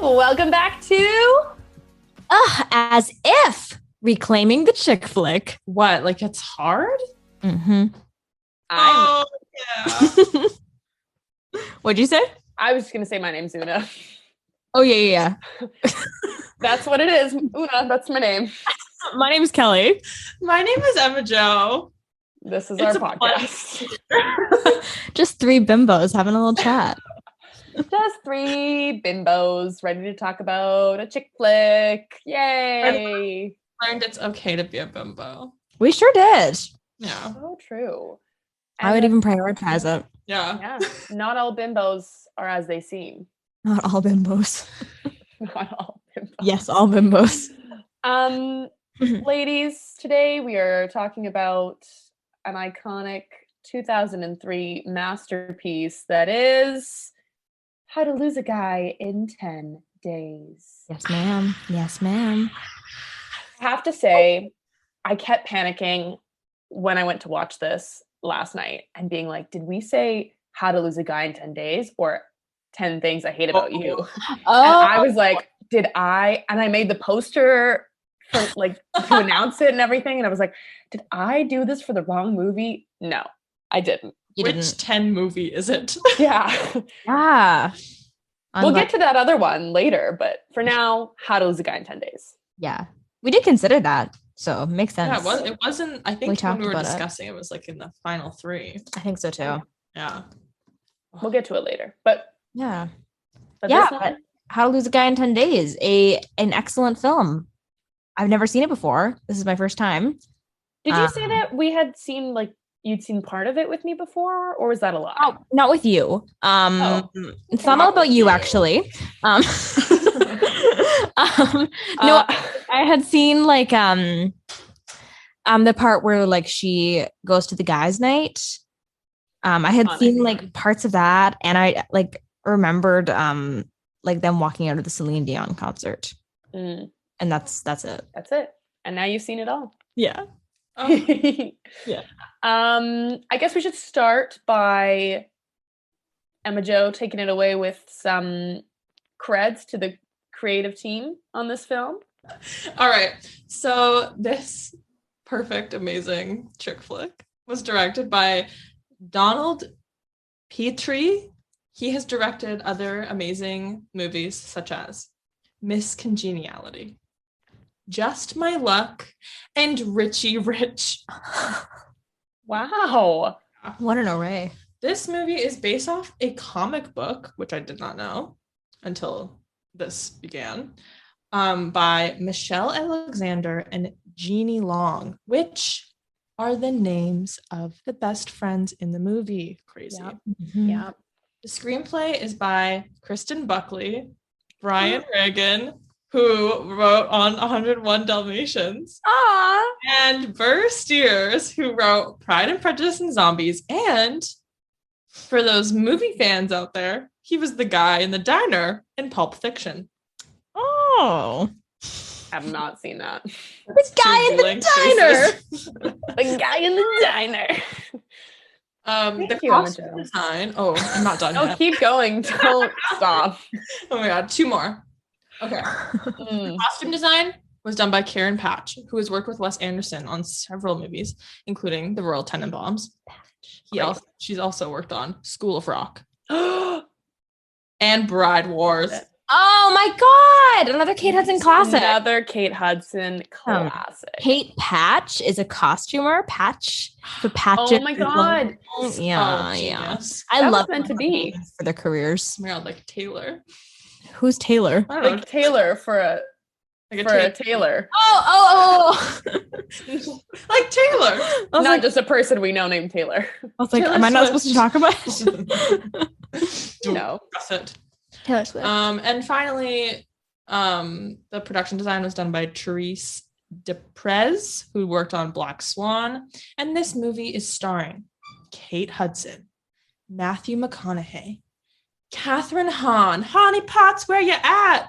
Welcome back to As If Reclaiming the Chick Flick. What? Like it's hard? Mm-hmm. Oh, yeah. What'd you say? I was just gonna say my name's Una. Oh, yeah. That's what it is. Una, that's my name. My name's Kelly. My name is Emma Jo. This is It's our a podcast. Just three bimbos having a little chat. Just three bimbos ready to talk about a chick flick. Yay! Learned it's okay to be a bimbo. We sure did. Yeah. So true. I would even prioritize it. Yeah. Not all bimbos are as they seem. Not all bimbos. Not all bimbos. Yes, all bimbos. Ladies, today we are talking about an iconic 2003 masterpiece that is How to Lose a Guy in 10 Days. Yes, ma'am. Yes, ma'am. I have to say, I kept panicking when I went to watch this last night and being like, did we say How to Lose a Guy in 10 Days or 10 Things I Hate About You? And I was like, did I? And I made the poster for like to announce it and everything. And I was like, did I do this for the wrong movie? No, I didn't. Which 10 movie is it? Yeah. Yeah. We'll get to that other one later, but for now, How to Lose a Guy in 10 Days. Yeah. We did consider that. So it makes sense. Yeah, it wasn't, I think when we were discussing it was like in the final three. I think so too. Yeah. We'll get to it later. But yeah. But How to Lose a Guy in 10 Days. An excellent film. I've never seen it before. This is my first time. Did you say that we had seen you'd seen part of it with me before, or was that a lie? Oh, not with you. It's not all about you, actually. No, I had seen the part where she goes to the guys' night. I had seen parts of that, and I remembered them walking out of the Celine Dion concert. And that's it. That's it. And now you've seen it all. Yeah. Yeah. I guess we should start by Emma Jo taking it away with some creds to the creative team on this film. All right. So this perfect, amazing chick flick was directed by Donald Petrie. He has directed other amazing movies such as Miss Congeniality, Just My Luck, and Richie Rich. Wow. What an array. This movie is based off a comic book, which I did not know until this began, by Michelle Alexander and Jeannie Long, which are the names of the best friends in the movie. Crazy. Yep. Mm-hmm. Yeah. The screenplay is by Kristen Buckley, Brian Regan, who wrote on 101 Dalmatians. Aww. And Burr Steers, who wrote Pride and Prejudice and Zombies. And for those movie fans out there, he was the guy in the diner in Pulp Fiction. Oh. I've not seen that. The guy in the diner. The guy in the diner. The costume design. Oh, I'm not done yet. Oh, keep going. Don't stop. Oh my God, two more. Okay. The costume design was done by Karen Patch, who has worked with Wes Anderson on several movies, including The Royal Tenenbaums. She's also worked on School of Rock and Bride Wars. Oh my God! Another Kate Hudson classic. Another Kate Hudson classic. Kate Patch is a costumer. Patch for Patch. Oh my God! Yeah. Yes. I love meant to be for their careers. Oh my God, like Taylor. Who's Taylor? I don't know. Taylor for a tailor. Oh. Like Taylor. Not just a person we know named Taylor. I was like, am I not supposed to talk about it? No. That's it. Taylor Swift. And finally, the production design was done by Therese Deprez, who worked on Black Swan. And this movie is starring Kate Hudson, Matthew McConaughey, Catherine Hahn, Honey Potts, where you at?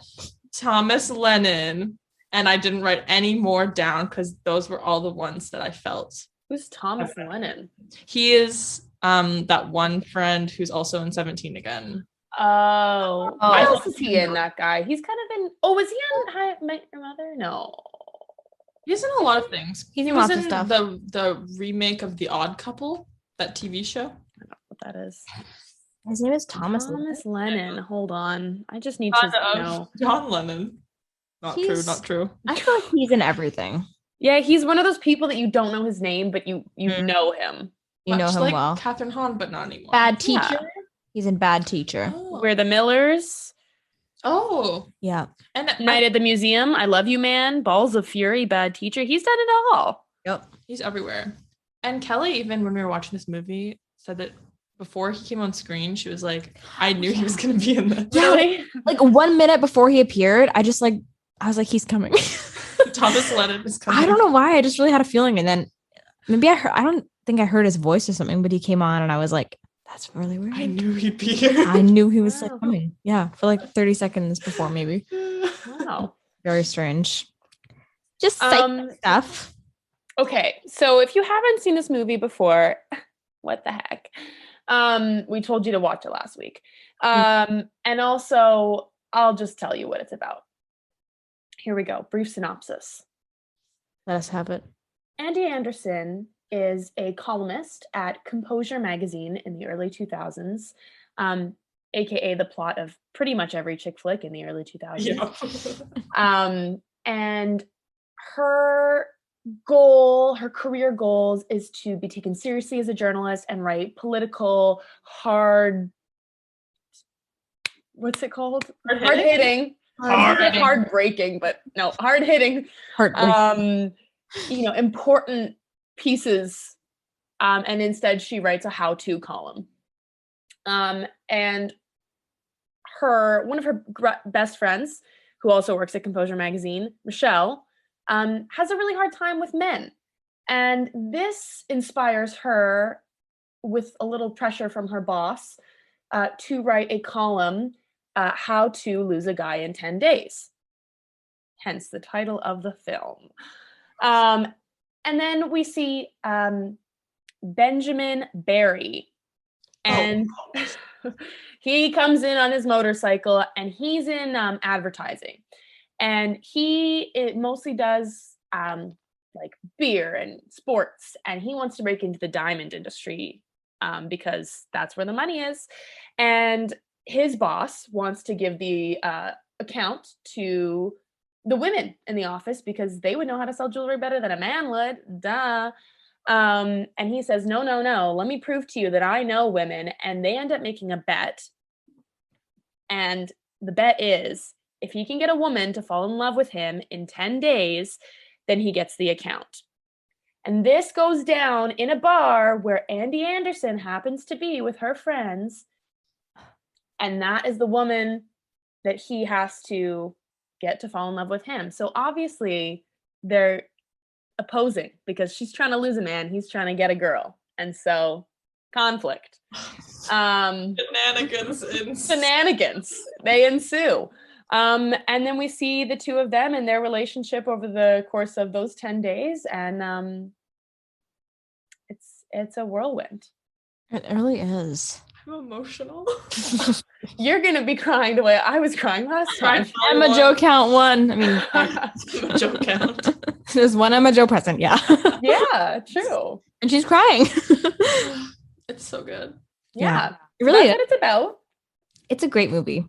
Thomas Lennon. And I didn't write any more down because those were all the ones that I felt. Who's Thomas Lennon? He is that one friend who's also in 17 again. Oh, Oh. what else is he in? That guy. He's kind of in. Oh, was he in How I Met Your Mother? No. He's in a lot of things. He's in He was lots of stuff. The remake of The Odd Couple, that TV show. I don't know what that is. His name is Thomas Lennon. Hold on. I just need to know. John Lennon. Not true. I feel like he's in everything. Yeah, he's one of those people that you don't know his name, but you know him. You know him like well. Catherine Hahn, but not anymore. Bad Teacher. Yeah. He's in Bad Teacher. Oh. We're the Millers. Oh. Yeah. And Night at the Museum. I Love You, Man. Balls of Fury. Bad Teacher. He's done it all. Yep. He's everywhere. And Kelly, even when we were watching this movie, said that before he came on screen, she was like, I knew he was going to be in this. Really? Like 1 minute before he appeared, I was like, he's coming. Thomas Lennon is coming. I don't know why. I just really had a feeling. And then maybe I don't think I heard his voice or something, but he came on and I was like, that's really weird. I knew he'd be here. I knew he was like coming. Yeah. For like 30 seconds before, maybe. Wow. Very strange. Just stuff. Okay. So if you haven't seen this movie before, what the heck? We told you to watch it last week. And also, I'll just tell you what it's about. Here we go. Brief synopsis. Let us have it. Andy Anderson is a columnist at Composure magazine in the early 2000s, aka the plot of pretty much every chick flick in the early 2000s. Yeah. And her career goals is to be taken seriously as a journalist and write political, what's it called? Hard-hitting. Hard-breaking, but no, hard-hitting. Important pieces. And instead she writes a how-to column. And one of her best friends, who also works at Composure magazine, Michelle, has a really hard time with men. And this inspires her, with a little pressure from her boss, to write a column, How to Lose a Guy in 10 Days. Hence the title of the film. And then we see Benjamin Barry. And he comes in on his motorcycle and he's in advertising. And it mostly does like beer and sports. And he wants to break into the diamond industry because that's where the money is. And his boss wants to give the account to the women in the office because they would know how to sell jewelry better than a man would. Duh. And he says, no, let me prove to you that I know women. And they end up making a bet. And the bet is, if he can get a woman to fall in love with him in 10 days, then he gets the account. And this goes down in a bar where Andy Anderson happens to be with her friends. And that is the woman that he has to get to fall in love with him. So obviously they're opposing because she's trying to lose a man. He's trying to get a girl. And so conflict. Shenanigans. They ensue. And then we see the two of them and their relationship over the course of those 10 days. And it's a whirlwind. It really is. I'm emotional. You're going to be crying the way I was crying last time. Emma Joe count one. I mean, Emma Joe count. There's one Emma Joe present. Yeah. Yeah, true. And she's crying. It's so good. Yeah. It really That's what it's about. It's a great movie.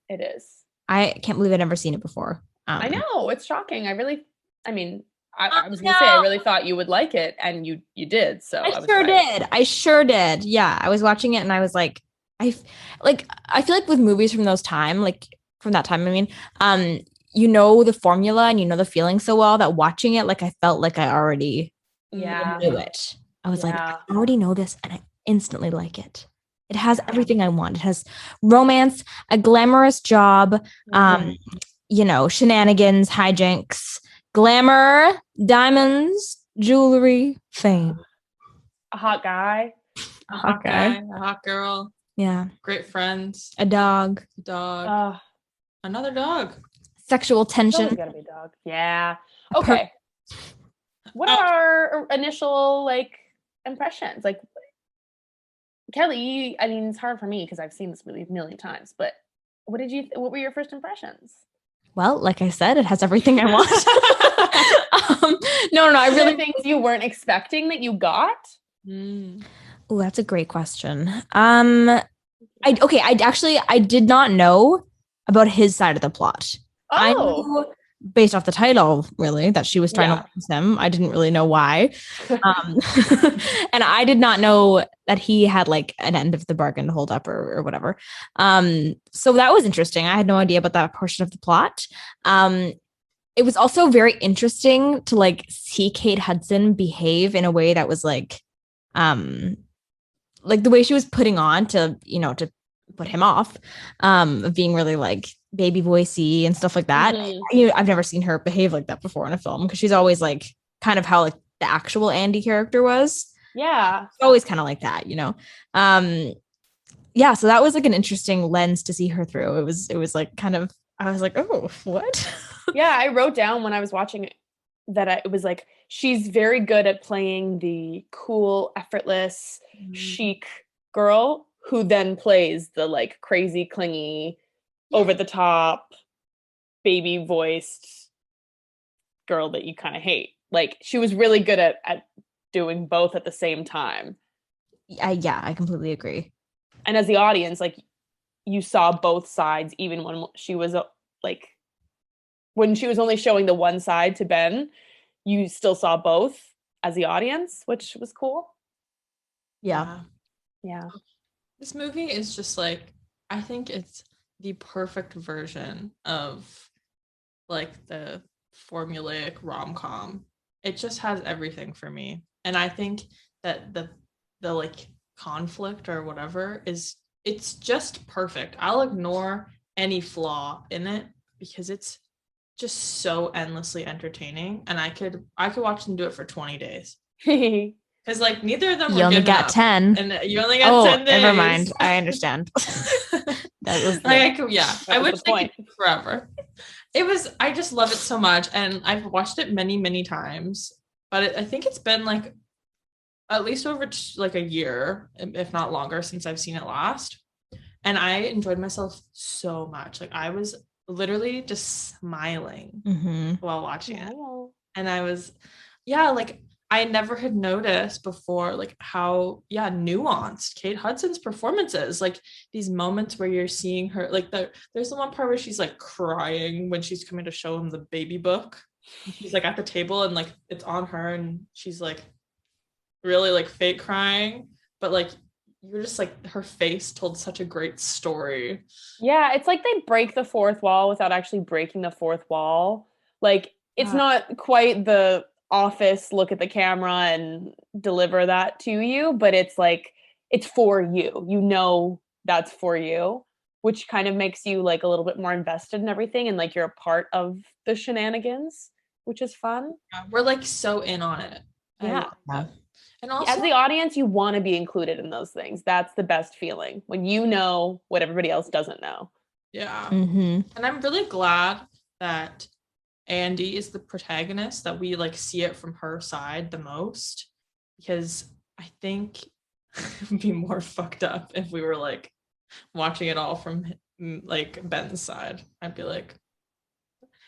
It is. I can't believe I'd never seen it before. I know. It's shocking. I was going to say, I really thought you would like it, and you did. So I sure did. I sure did. Yeah. I was watching it and I was like, I feel like with movies from that time, I mean, you know the formula and you know the feeling so well that watching it, like I felt like I already knew it. I was like, I already know this and I instantly like it. It has everything I want. It has romance, a glamorous job, shenanigans, hijinks, glamour, diamonds, jewelry, fame. A hot guy. A hot girl. Yeah. Great friends. A dog. Another dog. Sexual tension. It's gotta be a dog. Yeah. Okay. What are our initial impressions? Kelly, I mean, it's hard for me because I've seen this movie a million times, but what were your first impressions? Well, like I said, it has everything I want. No, I really things you weren't expecting that you got. Oh, that's a great question. I did not know about his side of the plot. Oh. I knew based off the title, really, that she was trying to lose him. I didn't really know why. And I did not know that he had like an end of the bargain to hold up or whatever. So that was interesting. I had no idea about that portion of the plot. It was also very interesting to like see Kate Hudson behave in a way that was like the way she was putting on to put him off, of being really like baby voicey and stuff like that. I've never seen her behave like that before in a film because she's always like kind of how like the actual Andy character was. Yeah. It's always kind of like that, Yeah, so that was like an interesting lens to see her through. It was like kind of, I was like, oh, what? Yeah, I wrote down when I was watching it that it was like, she's very good at playing the cool, effortless, chic girl who then plays the like crazy, clingy, over the top, baby voiced girl that you kind of hate. Like she was really good at doing both at the same time. I completely agree. And as the audience, like you saw both sides, even when she was like, when she was only showing the one side to Ben, you still saw both as the audience, which was cool. Yeah. This movie is just like, I think it's the perfect version of like the formulaic rom-com. It just has everything for me. And I think that the like conflict or whatever it's just perfect. I'll ignore any flaw in it because it's just so endlessly entertaining, and I could watch them do it for 20 days. Because like neither of them you only got 10 and you only got 10 days. Never mind, I understand. That was like I wish they could forever. I just love it so much, and I've watched it many times, but I think it's been like at least over like a year, if not longer, since I've seen it last, and I enjoyed myself so much. Like I was literally just smiling while watching it, and I was like I never had noticed before like how nuanced Kate Hudson's performance is. Like these moments where you're seeing her, like there's the one part where she's like crying when she's coming to show him the baby book. She's like at the table and like it's on her and she's like really like fake crying, but like you're just like, her face told such a great story. Yeah, it's like they break the fourth wall without actually breaking the fourth wall. Like it's not quite the Office look at the camera and deliver that to you, but it's like it's for you, that's for you, which kind of makes you like a little bit more invested in everything and like you're a part of the shenanigans, which is fun. We're like so in on it. And also as the audience, you want to be included in those things. That's the best feeling when you know what everybody else doesn't know. And I'm really glad that Andy is the protagonist, that we like see it from her side the most, because I think it would be more fucked up if we were like watching it all from like Ben's side. I'd be like,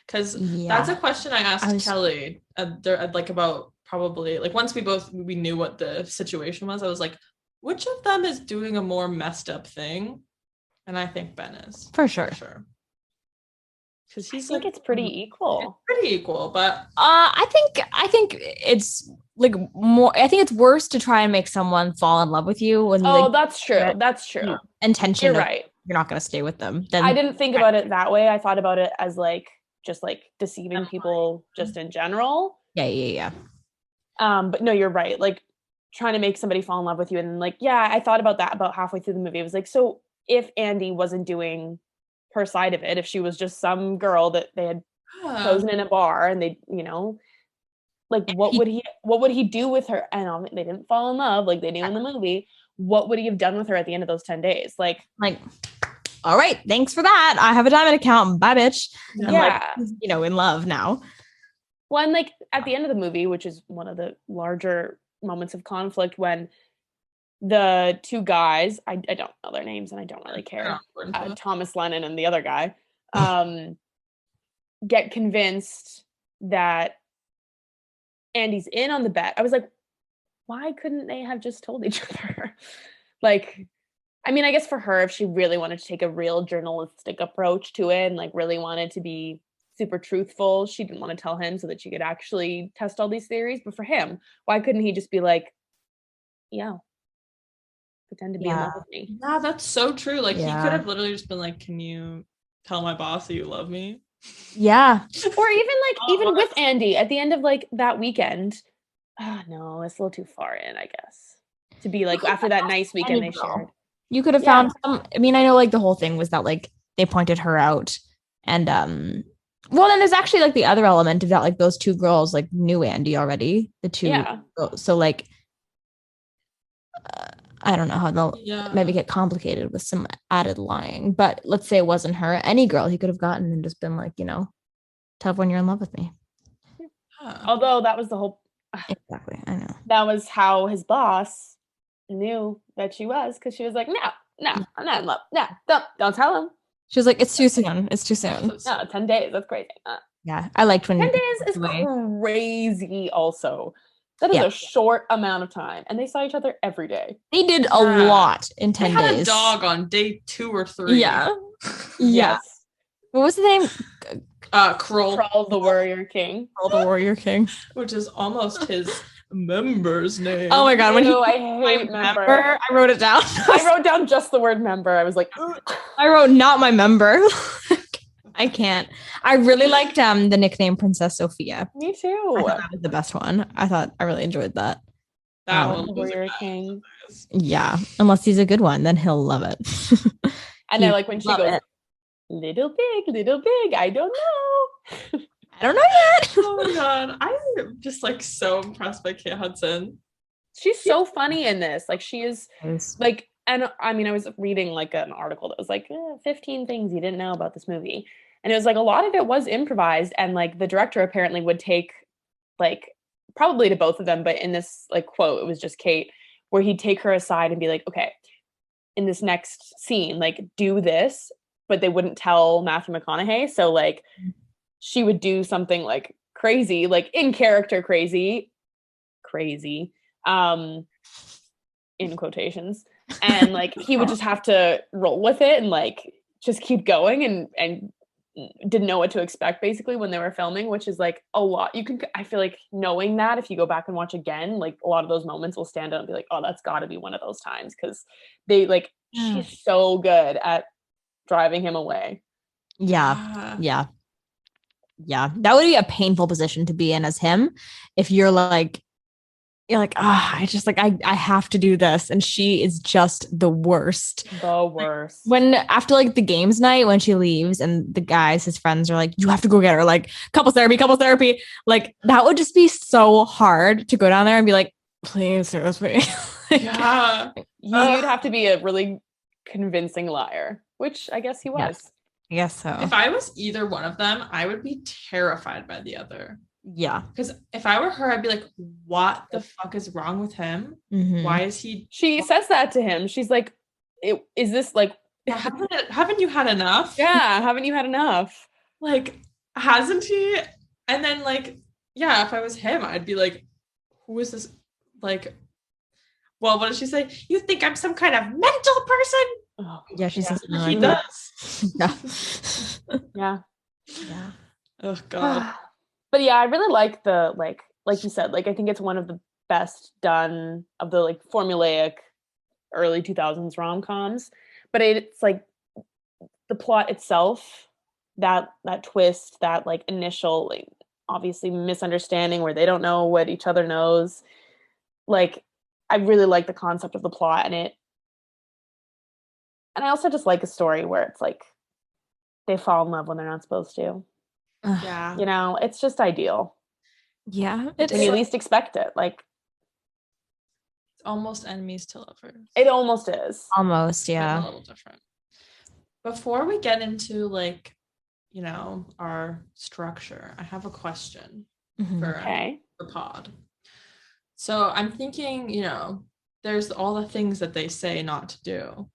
because that's a question I asked Kelly like about probably like once we knew what the situation was. I was like, which of them is doing a more messed up thing? And I think Ben is for sure. Because he's like, it's pretty equal. But I think it's like more. I think it's worse to try and make someone fall in love with you when. That's true. That's true. Intention. You're right. You're not going to stay with them. Then I didn't think about it that way. I thought about it as like just like deceiving people just in general. Yeah. But no, you're right. Like trying to make somebody fall in love with you, and like I thought about that about halfway through the movie. It was like, so if Andy wasn't doing her side of it, if she was just some girl that they had chosen in a bar and they, like what would he do with her? And they didn't fall in love like they do in the movie. What would he have done with her at the end of those 10 days? Like, all right, thanks for that. I have a diamond account. Bye, bitch. Yeah. And in love now. Well, and like at the end of the movie, which is one of the larger moments of conflict, when the two guys, I don't know their names and I don't really care. Thomas Lennon and the other guy, get convinced that Andy's in on the bet. I was like, why couldn't they have just told each other? Like, I mean, I guess for her, if she really wanted to take a real journalistic approach to it and like really wanted to be super truthful, she didn't want to tell him so that she could actually test all these theories. But for him, why couldn't he just be like, yeah, pretend to be in love with me? Yeah, that's so true. Like he could have literally just been like, can you tell my boss that you love me? Yeah. Or even with Andy at the end of like that weekend. No, it's a little too far in, I guess. To be like after that nice weekend they shared. You could have found some. I mean, I know like the whole thing was that like they pointed her out, and well, then there's actually like the other element of that, like those two girls like knew Andy already. The two, so like I don't know how they'll maybe get complicated with some added lying. But let's say it wasn't her, any girl he could have gotten and just been like, tell everyone you're in love with me. Although that was the whole. Exactly, I know. That was how his boss knew that she was, because she was like, no, I'm not in love. No, don't tell him. She was like, it's too soon. It's too soon. No, 10 days. That's crazy. Yeah, I liked when 10 days is crazy. Also, that is a short amount of time, and they saw each other every day. They did a lot in 10 days. They had a dog on day 2 or 3. Yeah. Yes. What was the name? Kroll the Warrior King. Kroll the Warrior King, which is almost his member's name. Oh my god! When I hate member. I wrote it down. I wrote down just the word member. I was like, I wrote not my member. I can't. I really liked the nickname Princess Sophia. Me too. I thought that was the best one. I really enjoyed that. That one was Warrior King. Yeah, unless he's a good one, then he'll love it. And I like when she goes, little big, I don't know. I don't know yet. Oh my god, I'm just like so impressed by Kate Hudson. She's so funny in this. Like she is like, and I mean, I was reading like an article that was like 15 things you didn't know about this movie, and it was like a lot of it was improvised, and like the director apparently would take like probably to both of them, but in this like quote, it was just Kate, where he'd take her aside and be like, okay, in this next scene, like do this, but they wouldn't tell Matthew McConaughey, so like she would do something like crazy, like in character crazy, in quotations. And like, he would just have to roll with it and like, just keep going and didn't know what to expect basically when they were filming, which is like a lot. I feel like knowing that if you go back and watch again, like a lot of those moments will stand out and be like, oh, that's gotta be one of those times. Cause they like, she's so good at driving him away. Yeah. That would be a painful position to be in as him. If you're like, I have to do this. And she is just the worst. When after like the games night, when she leaves and the guys, his friends are like, you have to go get her, like couples therapy. Like that would just be so hard to go down there and be like, please seriously. Yeah. You'd have to be a really convincing liar, which I guess he was. Yes. I guess so. If I was either one of them, I would be terrified by the other. Yeah. Because if I were her, I'd be like, what the fuck is wrong with him? Mm-hmm. Why is he... She says that to him. She's like, is this like... haven't you had enough? Yeah, haven't you had enough? Like, hasn't he? And then like, yeah, if I was him, I'd be like, who is this? Like, well, what did she say? You think I'm some kind of mental person? Oh, yeah, she says he does. Yeah. Oh god. But yeah, I really like the like you said, like I think it's one of the best done of the like formulaic early 2000s rom-coms. But it's like the plot itself, that twist, that like initial like obviously misunderstanding where they don't know what each other knows. Like I really like the concept of the plot and I also just like a story where it's like they fall in love when they're not supposed to. Yeah. You know, it's just ideal. Yeah. When you least expect it. Like it's almost enemies to lovers. It almost is. Almost, yeah. A little different. Before we get into like, you know, our structure, I have a question for the pod. So I'm thinking, you know, there's all the things that they say not to do.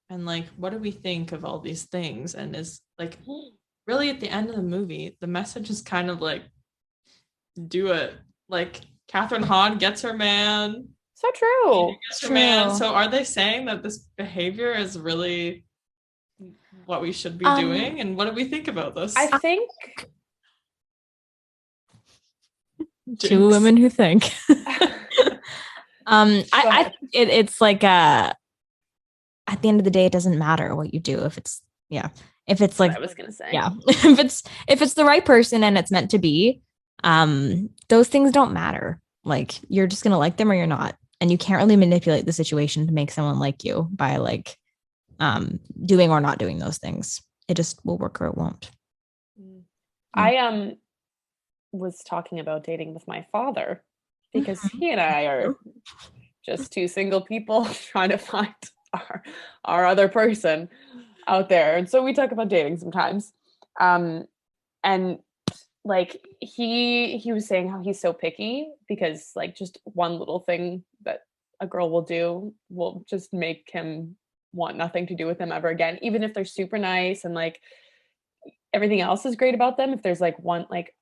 And like, what do we think of all these things? And is like, really at the end of the movie, the message is kind of like, do it. Like Catherine Hahn gets her man. So true. Gets her man. So are they saying that this behavior is really what we should be doing? And what do we think about this? I think two women who think. It's like at the end of the day, it doesn't matter what you do if it's like I was gonna say. Yeah. if it's the right person and it's meant to be, those things don't matter. Like you're just gonna like them or you're not. And you can't really manipulate the situation to make someone like you by like doing or not doing those things. It just will work or it won't. I was talking about dating with my father because he and I are just two single people trying to find our other person out there. And so we talk about dating sometimes. And like he was saying how he's so picky because like just one little thing that a girl will do will just make him want nothing to do with them ever again, even if they're super nice and like everything else is great about them. If there's like one, like,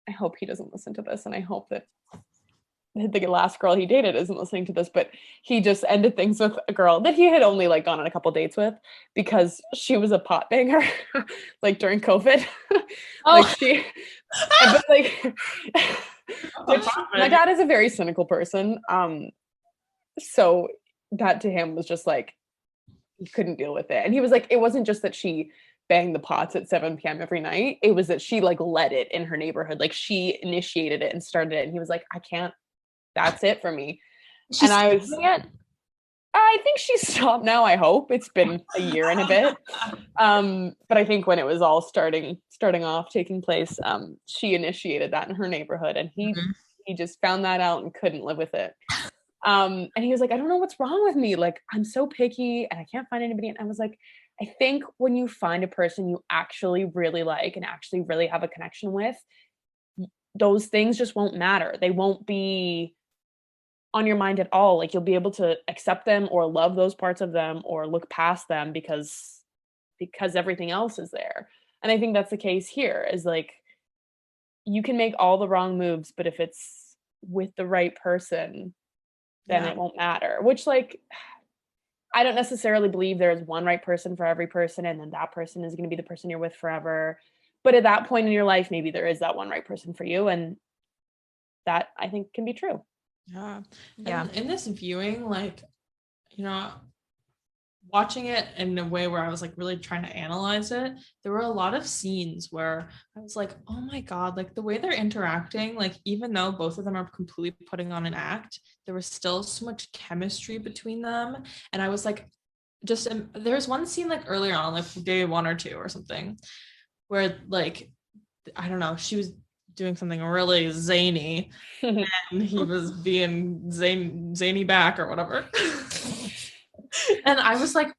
I hope he doesn't listen to this, and I hope that the last girl he dated isn't listening to this, but he just ended things with a girl that he had only like gone on a couple dates with because she was a pot banger like during COVID. Like she but like my dad is a very cynical person. So that to him was just like he couldn't deal with it. And he was like, it wasn't just that she banged the pots at 7 p.m. every night. It was that she like led it in her neighborhood. Like she initiated it and started it. And he was like, I can't. That's it for me. And I think she's stopped now. I hope it's been a year and a bit. But I think when it was all starting off, taking place, she initiated that in her neighborhood, and he just found that out and couldn't live with it. And he was like, I don't know what's wrong with me. Like, I'm so picky and I can't find anybody. And I was like, I think when you find a person you actually really like and actually really have a connection with, those things just won't matter. They won't be on your mind at all. Like you'll be able to accept them or love those parts of them or look past them because everything else is there. And I think that's the case here is like, you can make all the wrong moves, but if it's with the right person, then it won't matter, which like, I don't necessarily believe there is one right person for every person. And then that person is going to be the person you're with forever. But at that point in your life, maybe there is that one right person for you. And that I think can be true. Yeah. In this viewing, like, you know, watching it in a way where I was like really trying to analyze it, there were a lot of scenes where I was like, oh my God, like the way they're interacting, like even though both of them are completely putting on an act, there was still so much chemistry between them. And I was like, just there's one scene like earlier on, like day 1 or 2 or something, where like, I don't know, she was doing something really zany and he was being zany back or whatever. And I was like,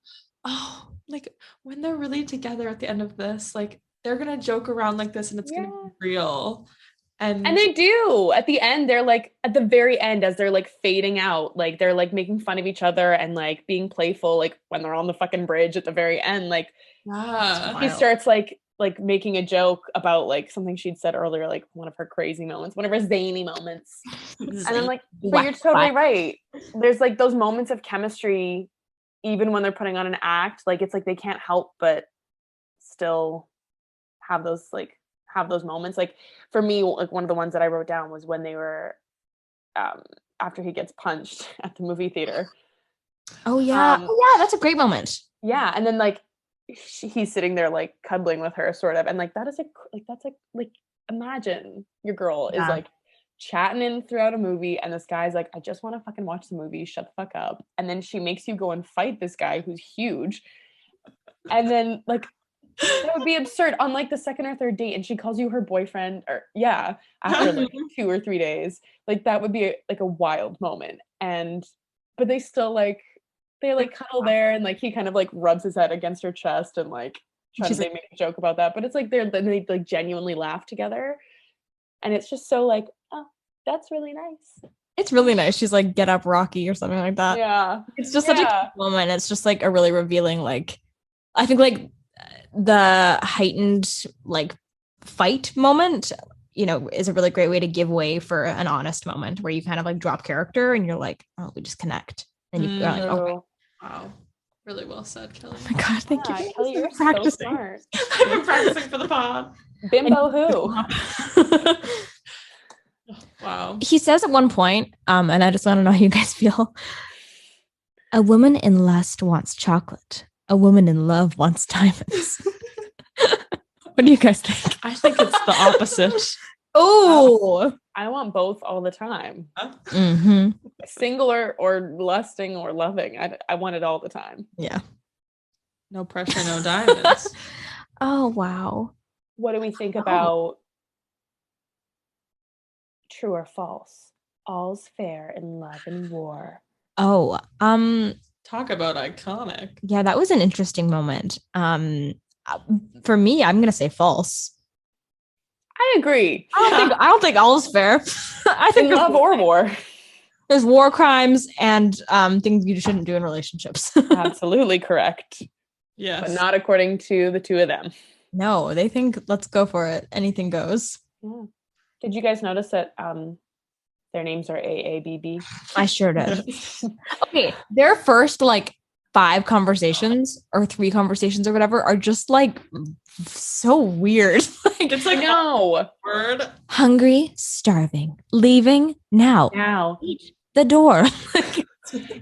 oh, like when they're really together at the end of this, like they're gonna joke around like this and it's gonna be real. And they do at the end. They're like at the very end as they're like fading out, like they're like making fun of each other and like being playful, like when they're on the fucking bridge at the very end, like he starts like making a joke about like something she'd said earlier, like one of her crazy moments, one of her zany moments. And I'm like, but you're totally right. There's like those moments of chemistry, even when they're putting on an act, like it's like they can't help but still have those moments. Like for me, like one of the ones that I wrote down was when they were after he gets punched at the movie theater. Oh yeah, that's a great moment. Yeah, and then like he's sitting there like cuddling with her sort of, and like that is like imagine your girl is like chatting in throughout a movie and this guy's like, I just want to fucking watch the movie, shut the fuck up. And then she makes you go and fight this guy who's huge, and then like that would be absurd on like the second or third date, and she calls you her boyfriend, or after like 2 or 3 days. Like that would be like a wild moment. And but they still like cuddle there, and like he kind of like rubs his head against her chest and like tries to make a joke about that, but it's like they like genuinely laugh together, and it's just so like, oh, that's really nice. It's really nice. She's like, get up, Rocky, or something like that. Yeah. It's just such a cute moment. It's just like a really revealing, like, I think like the heightened like fight moment, is a really great way to give way for an honest moment where you kind of like drop character and you're like, oh, we just connect. And you're like, oh, wow. Really well said, Kelly. Oh my God, thank you. Kelly, you're so smart. I've been practicing for the pod. Bimbo who? Wow. He says at one point, and I just want to know how you guys feel. A woman in lust wants chocolate. A woman in love wants diamonds. What do you guys think? I think it's the opposite. Oh, I want both all the time. Mm-hmm. Singular or lusting or loving. I want it all the time. Yeah. No pressure, no diamonds. Oh, wow. What do we think about true or false? All's fair in love and war. Oh, talk about iconic. Yeah, that was an interesting moment. For me, I'm gonna say false. I agree. I don't think all's fair. I think in love or war. There's war crimes and things you shouldn't do in relationships. Absolutely correct. Yes. But not according to the two of them. No, they think let's go for it. Anything goes. Yeah. Did you guys notice that their names are AABB? I sure did. Okay, their first like 5 conversations or 3 conversations or whatever are just like so weird. Like it's like no word. Hungry, starving, leaving now. Eat the door.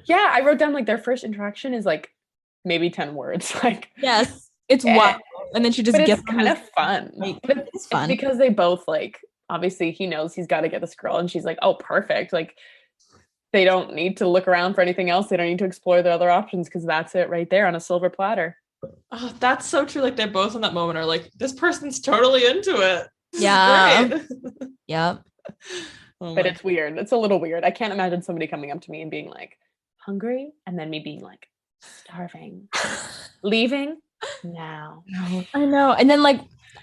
Yeah, I wrote down like their first interaction is like maybe 10 words. Like yes, it's wild. And then she just gets kind of fun. But it's fun because they both like obviously he knows he's got to get this girl, and she's like, oh, perfect. Like they don't need to look around for anything else. They don't need to explore their other options because that's it right there on a silver platter. Oh, that's so true. Like they both in that moment are like, this person's totally into it. Yeah. Yep. But it's weird. It's a little weird. I can't imagine somebody coming up to me and being like, hungry? And then me being like, starving. Leaving? Now. I know. And then like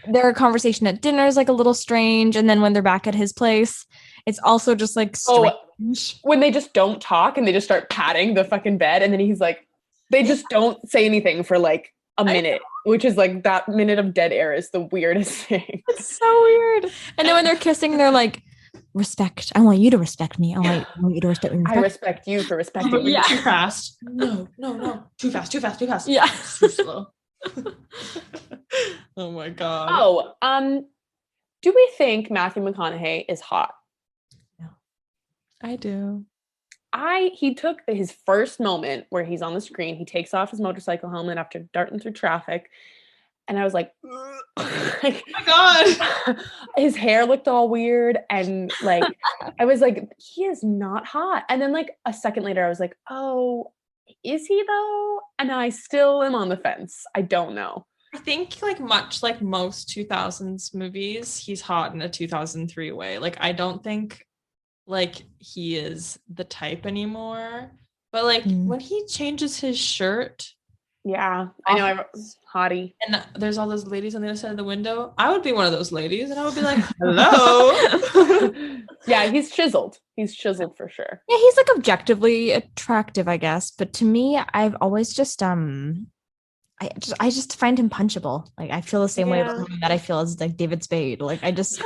their conversation at dinner is like a little strange. And then when they're back at his place, it's also just like strange. When they just don't talk and they just start patting the fucking bed, and then he's like, they just don't say anything for like a minute, which is like that minute of dead air is the weirdest thing. It's so weird. And then when they're kissing, they're like, respect. I want you to respect me. I want you to respect me. I respect you for respecting me. Yeah. Too fast. No. Too fast. Yeah. Too slow. Oh my God. Oh, do we think Matthew McConaughey is hot? No. I do. He took his first moment where he's on the screen, he takes off his motorcycle helmet after darting through traffic, and I was like, oh my God. His hair looked all weird, and like I was like, he is not hot. And then like a second later I was like, oh, is he though? And I still am on the fence. I don't know. I think like much like most 2000s movies, he's hot in a 2003 way. Like I don't think like he is the type anymore, but like when he changes his shirt, yeah, I know, hottie, and there's all those ladies on the other side of the window, I would be one of those ladies and I would be like, hello. Yeah, he's chiseled for sure. Yeah, he's like objectively attractive, I guess, but to me I've always just I just find him punchable. Like I feel the same way about him that I feel as like David Spade. Like I'm just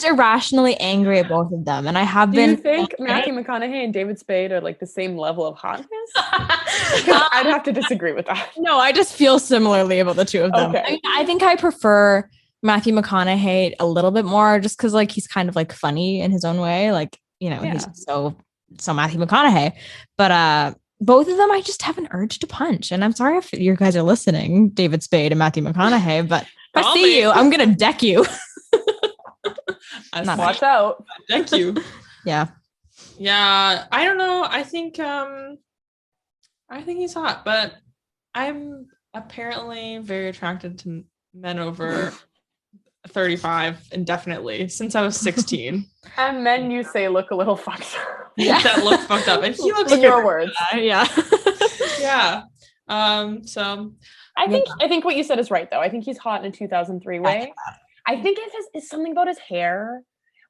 irrationally angry at both of them. And I have been. Do you think Matthew McConaughey and David Spade are like the same level of hotness? I'd have to disagree with that. No, I just feel similarly about the two of them. Okay. I think I prefer Matthew McConaughey a little bit more just because like he's kind of like funny in his own way. Like, he's so Matthew McConaughey. But both of them, I just have an urge to punch. And I'm sorry if you guys are listening, David Spade and Matthew McConaughey, but if I see you, I'm going to deck you. Watch out. Deck you. Yeah. Yeah. I don't know. I think he's hot, but I'm apparently very attracted to men over 35 indefinitely since I was 16. And men you say look a little fucked up. Yeah. That look fucked up. And he looks in your words. Yeah. Yeah. So I think what you said is right though. I think he's hot in a 2003 way. I think it's something about his hair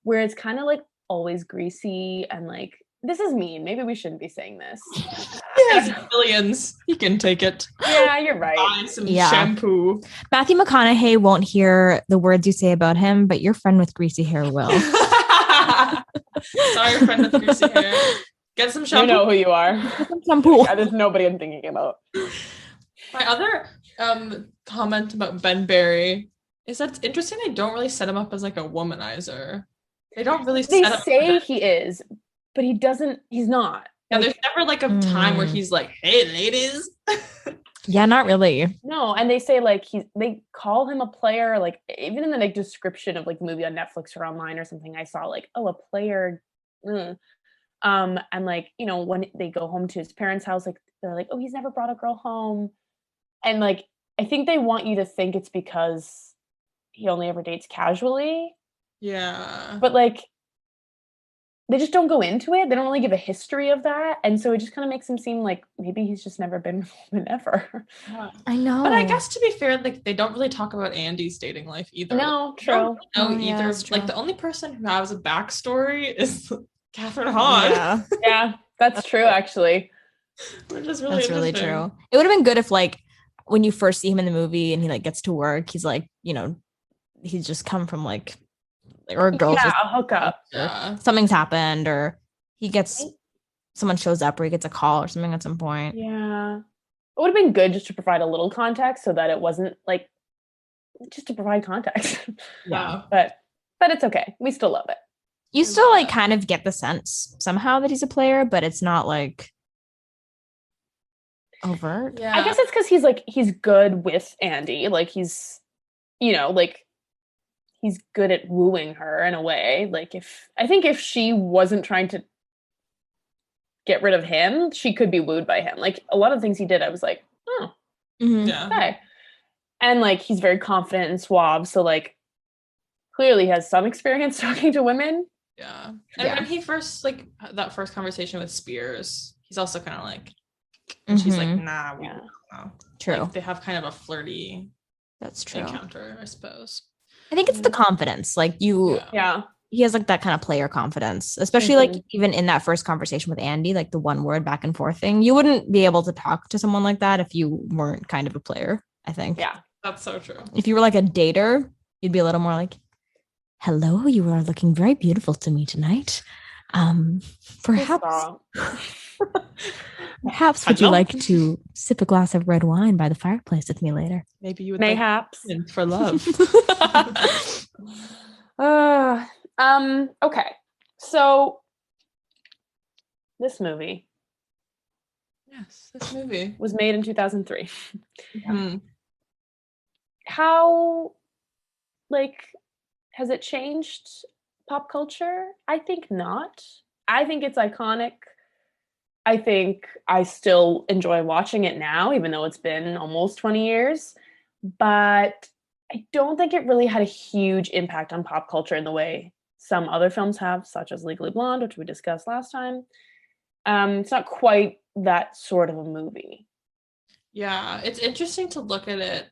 where it's kind of like always greasy and like, this is mean. Maybe we shouldn't be saying this. Yes, billions. You can take it. Yeah, you're right. Buy some shampoo. Matthew McConaughey won't hear the words you say about him, but your friend with greasy hair will. Sorry, friend with greasy hair. Get some shampoo. You know who you are. Get some shampoo. Yeah, there's nobody I'm thinking about. My other comment about Ben Barry is that it's interesting they don't really set him up as like a womanizer. They don't really They set him say up he is, but he's not. Yeah, there's never like a time where he's like, hey ladies. Yeah, not really. No, and they say like they call him a player, like even in the like description of like the movie on Netflix or online or something, I saw like, oh, a player. And like, you know, when they go home to his parents' house, like they're like, oh, he's never brought a girl home. And like, I think they want you to think it's because he only ever dates casually. Yeah. But like, they just don't go into it. They don't really give a history of that. And so it just kind of makes him seem like maybe he's just never been with a woman ever. Yeah. I know. But I guess to be fair, like they don't really talk about Andy's dating life either. No, like, true. No, yeah, either. true. Like the only person who has a backstory is Catherine Hahn. Yeah. Yeah, that's true, actually. Which is really That's really interesting. true. It would have been good if like when you first see him in the movie and he like gets to work, he's like, you know, he's just come from like or a girl just a hookup. Yeah. something's happened or he gets someone shows up or he gets a call or something at some point. Yeah. It would have been good just to provide a little context so that it wasn't like just to provide context. Yeah. But it's okay. We still love it. You still like kind of get the sense somehow that he's a player, but it's not like overt. Yeah. I guess it's because he's good with Andy. Like he's, you know, like he's good at wooing her in a way. Like if she wasn't trying to get rid of him, she could be wooed by him. Like a lot of things he did, I was like, oh, Yeah. okay. And like he's very confident and suave, so like clearly he has some experience talking to women. Yeah. And when he first like that first conversation with Spears, he's also kind of like, and she's like, nah, we don't know. True. Like, they have kind of a flirty That's true. encounter, I suppose. I think it's the confidence. Like he has like that kind of player confidence, especially like even in that first conversation with Andy, like the one word back and forth thing. You wouldn't be able to talk to someone like that if you weren't kind of a player, I think. Yeah, that's so true. If you were like a dater, you'd be a little more like, hello, you are looking very beautiful to me tonight. Perhaps would you like to sip a glass of red wine by the fireplace with me later? Maybe you would mayhaps like for love. Okay. So this movie was made in 2003. Mm-hmm. How like has it changed pop culture? I think not. I think it's iconic. I think I still enjoy watching it now, even though it's been almost 20 years. But I don't think it really had a huge impact on pop culture in the way some other films have, such as Legally Blonde, which we discussed last time. It's not quite that sort of a movie. Yeah, it's interesting to look at it,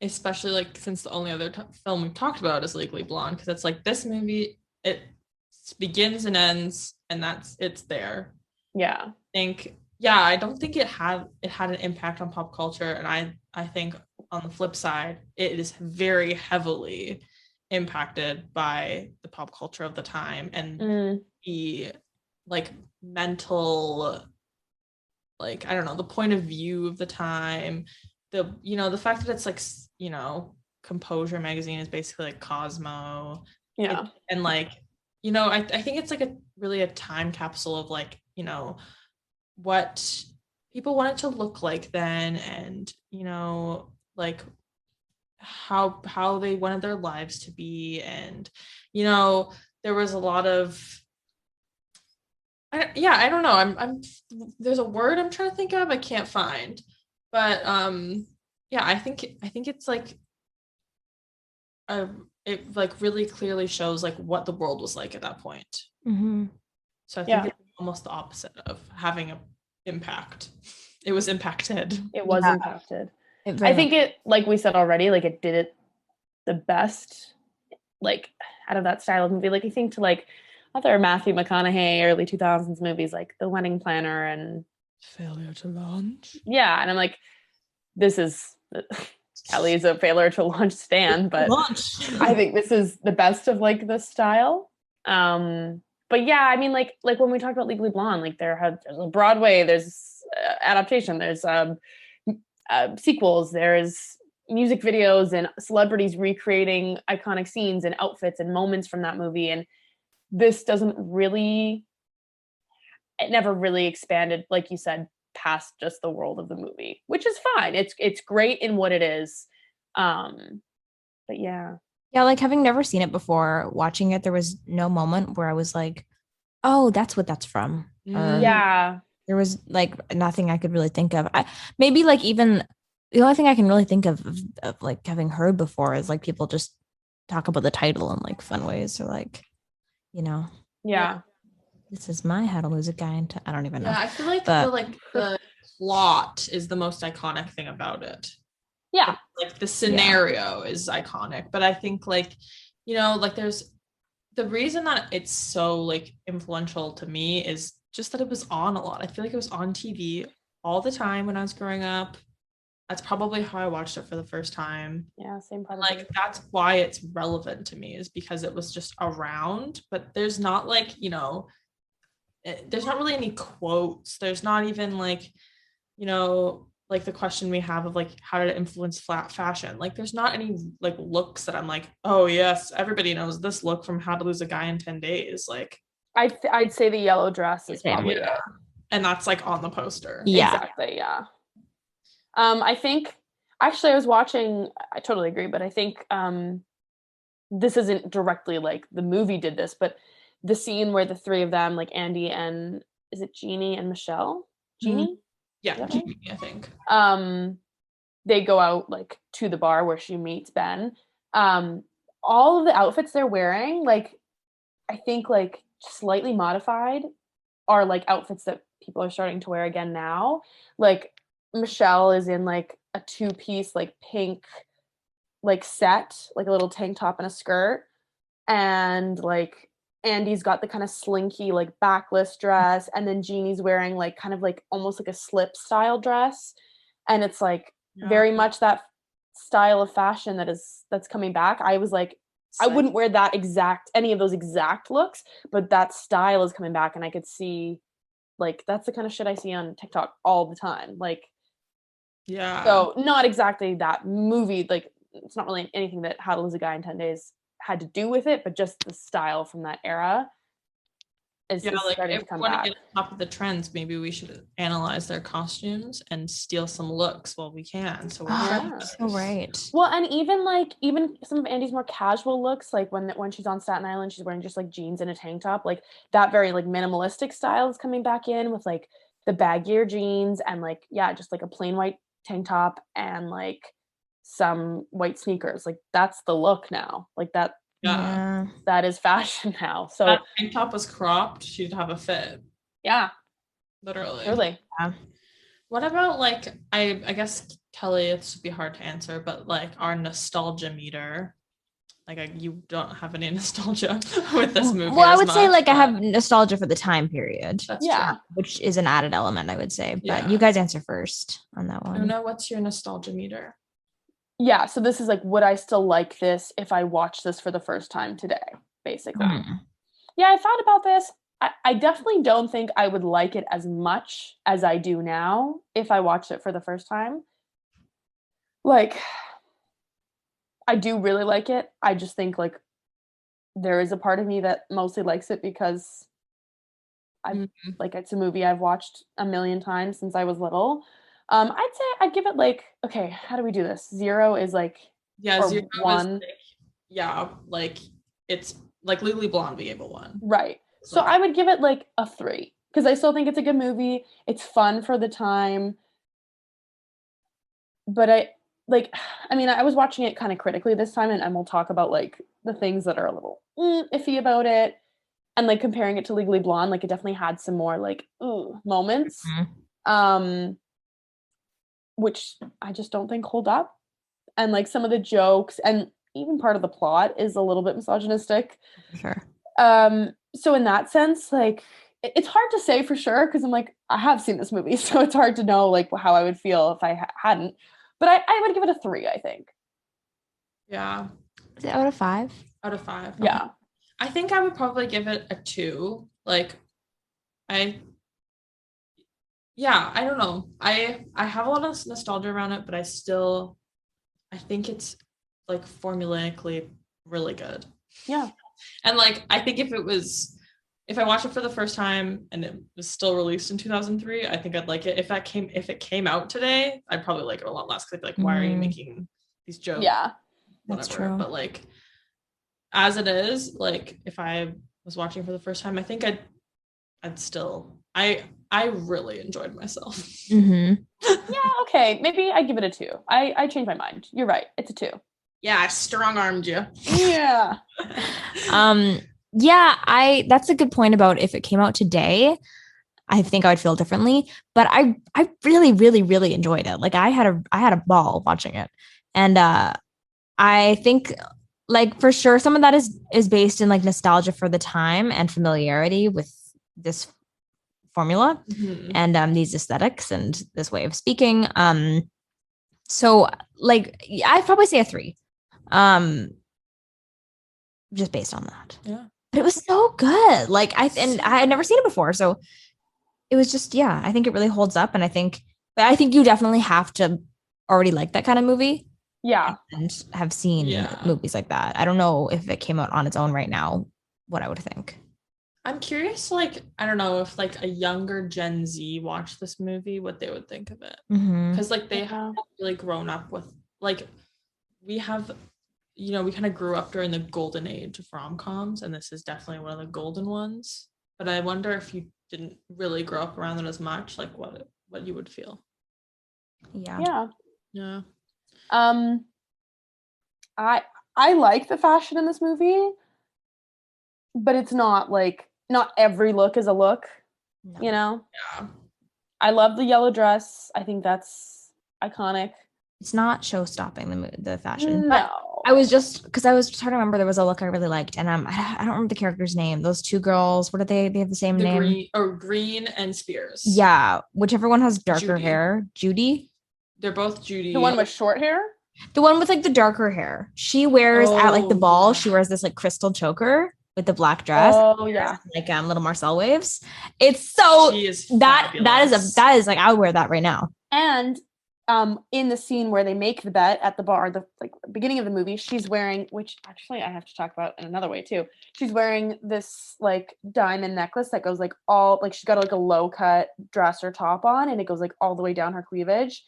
especially like since the only other film we've talked about is Legally Blonde, because it's like this movie, it begins and ends, and it's there. Yeah. I don't think it had an impact on pop culture, and I think on the flip side, it is very heavily impacted by the pop culture of the time and the like mental, like I don't know, the point of view of the time, the fact that it's like, you know, Composure magazine is basically like Cosmo, and like, you know, I think it's like a time capsule of like, you know, what people wanted to look like then, and you know, like how they wanted their lives to be, and you know, there was a lot of I don't know, I'm there's a word I'm trying to think of, I can't find, but I think it's like it like really clearly shows like what the world was like at that point. So I think it's almost the opposite of having an impact. It was impacted. It was impacted. I think it, like we said already, like it did it the best, like out of that style of movie. Like I think to like other Matthew McConaughey early 2000s movies like The Wedding Planner and Failure to Launch. Yeah, and I'm like, this is Kelly's a failure to launch stan, but I think this is the best of like the style. But yeah, I mean, like when we talked about Legally Blonde, like there's a Broadway, there's adaptation, there's sequels, there's music videos and celebrities recreating iconic scenes and outfits and moments from that movie, and this it never really expanded, like you said, past just the world of the movie, which is fine. It's great in what it is. But yeah. Yeah, like having never seen it before, watching it, there was no moment where I was like, oh, that's what that's from. Yeah. There was like nothing I could really think of. Maybe like even the only thing I can really think of like having heard before is like people just talk about the title in like fun ways or like, Yeah. This is my How to Lose a Guy in I don't even know. Yeah, I feel like the plot is the most iconic thing about it. Yeah. Like the scenario is iconic, but I think like, like there's the reason that it's so like influential to me is just that it was on a lot. I feel like it was on TV all the time when I was growing up. That's probably how I watched it for the first time. Yeah, same probably. Like that's why it's relevant to me, is because it was just around, but there's not like, there's not really any quotes. There's not even like, like the question we have of like, how did it influence flat fashion? Like there's not any like looks that I'm like, oh yes, everybody knows this look from How to Lose a Guy in 10 Days. Like I'd say the yellow dress is probably it. And that's like on the poster. Yeah. Exactly, yeah. I think actually I totally agree, but I think this isn't directly like the movie did this, but the scene where the three of them, like Andy and is it Jeannie and Michelle? Jeannie? Yeah, Jeannie, I think. They go out like to the bar where she meets Ben. All of the outfits they're wearing, like I think like slightly modified, are like outfits that people are starting to wear again now. Like Michelle is in like a two-piece like pink like set, like a little tank top and a skirt, and like Andy's got the kind of slinky like backless dress, and then Jeannie's wearing like kind of like almost like a slip style dress, and it's like very much that style of fashion that's coming back. I was like, I wouldn't wear any of those exact looks, but that style is coming back, and I could see like that's the kind of shit I see on TikTok all the time. Like, yeah. So not exactly that movie, like it's not really anything that How to Lose a Guy in 10 Days had to do with it, but just the style from that era is starting to come back. If we want to get on top of the trends, maybe we should analyze their costumes and steal some looks while we can. So we're so right. Well, and even some of Andy's more casual looks, like when she's on Staten Island, she's wearing just like jeans and a tank top, like that very like minimalistic style is coming back in with like the baggier jeans and like just like a plain white tank top and like some white sneakers. Like that's the look now. Like that. Yeah. That is fashion now. So that tank top was cropped, she'd have a fit. Yeah. Literally. Really. Yeah. What about like I guess Kelly, this would be hard to answer, but like our nostalgia meter. Like you don't have any nostalgia with this movie. Well, I would say like I have nostalgia for the time period. That's true. Which is an added element, I would say. But you guys answer first on that one. Una, what's your nostalgia meter? Yeah, so this is like, would I still like this if I watched this for the first time today, basically. Yeah, I thought about this. I definitely don't think I would like it as much as I do now if I watched it for the first time. Like, I do really like it. I just think like there is a part of me that mostly likes it because like it's a movie I've watched a million times since I was little. I'd say I'd give it like, okay, how do we do this? 0 is like, 0 1. Like it's like Legally Blonde, we gave a 1. Right. So I would give it like a 3 because I still think it's a good movie. It's fun for the time. But I was watching it kind of critically this time, and we'll talk about like the things that are a little iffy about it, and like comparing it to Legally Blonde, like it definitely had some more like moments. Which I just don't think hold up. And like some of the jokes and even part of the plot is a little bit misogynistic. Sure. so in that sense, like it's hard to say for sure because I'm like, I have seen this movie, so it's hard to know like how I would feel if I hadn't. But I would give it a 3, I think. Yeah. Is it out of 5? Out of 5. Yeah. Okay. I think I would probably give it a 2. Like, I don't know. I have a lot of nostalgia around it, but I think it's like formulaically really good. Yeah. And like, I think if I watched it for the first time and it was still released in 2003, I think I'd like it. If it came out today, I'd probably like it a lot less because I'd be like, why are you making these jokes? Yeah. That's true. But like, as it is, like if I was watching for the first time, I think I'd still, I really enjoyed myself. Mm-hmm. Yeah, okay. Maybe I give it a 2. I changed my mind. You're right. It's a 2. Yeah, I strong-armed you. Yeah. Yeah, that's a good point about if it came out today, I think I would feel differently. But I really, really, really enjoyed it. Like I had a ball watching it. And I think like for sure some of that is based in like nostalgia for the time and familiarity with this formula and these aesthetics and this way of speaking. So like I'd probably say a 3. Just based on that. Yeah. But it was so good. Like I had never seen it before. So it was just, yeah, I think it really holds up. And I think you definitely have to already like that kind of movie. Yeah. And have seen movies like that. I don't know if it came out on its own right now, what I would think. I'm curious, like, I don't know if like a younger Gen Z watched this movie, what they would think of it. Because like they have really grown up with, like, we have, we kind of grew up during the golden age of rom-coms, and this is definitely one of the golden ones. But I wonder if you didn't really grow up around it as much, like what you would feel. Yeah. I like the fashion in this movie, but it's not like, not every look is a look, Yeah. I love the yellow dress. I think that's iconic. It's not show-stopping the fashion. No. I was just trying to remember, there was a look I really liked, and I don't remember the character's name. Those 2 girls, what are they? They have the same name. Green and Spears. Yeah, whichever one has darker Judy. hair. Judy. They're both Judy. The one with short hair. The one with like the darker hair. She wears at like the ball. She wears this like crystal choker with the black dress. Oh yeah, like little Marcel waves. It's so that is like I would wear that right now. And in the scene where they make the bet at the bar, the like beginning of the movie, she's wearing, which actually I have to talk about in another way too. She's wearing this like diamond necklace that goes like all like she's got like a low cut dress or top on, and it goes like all the way down her cleavage.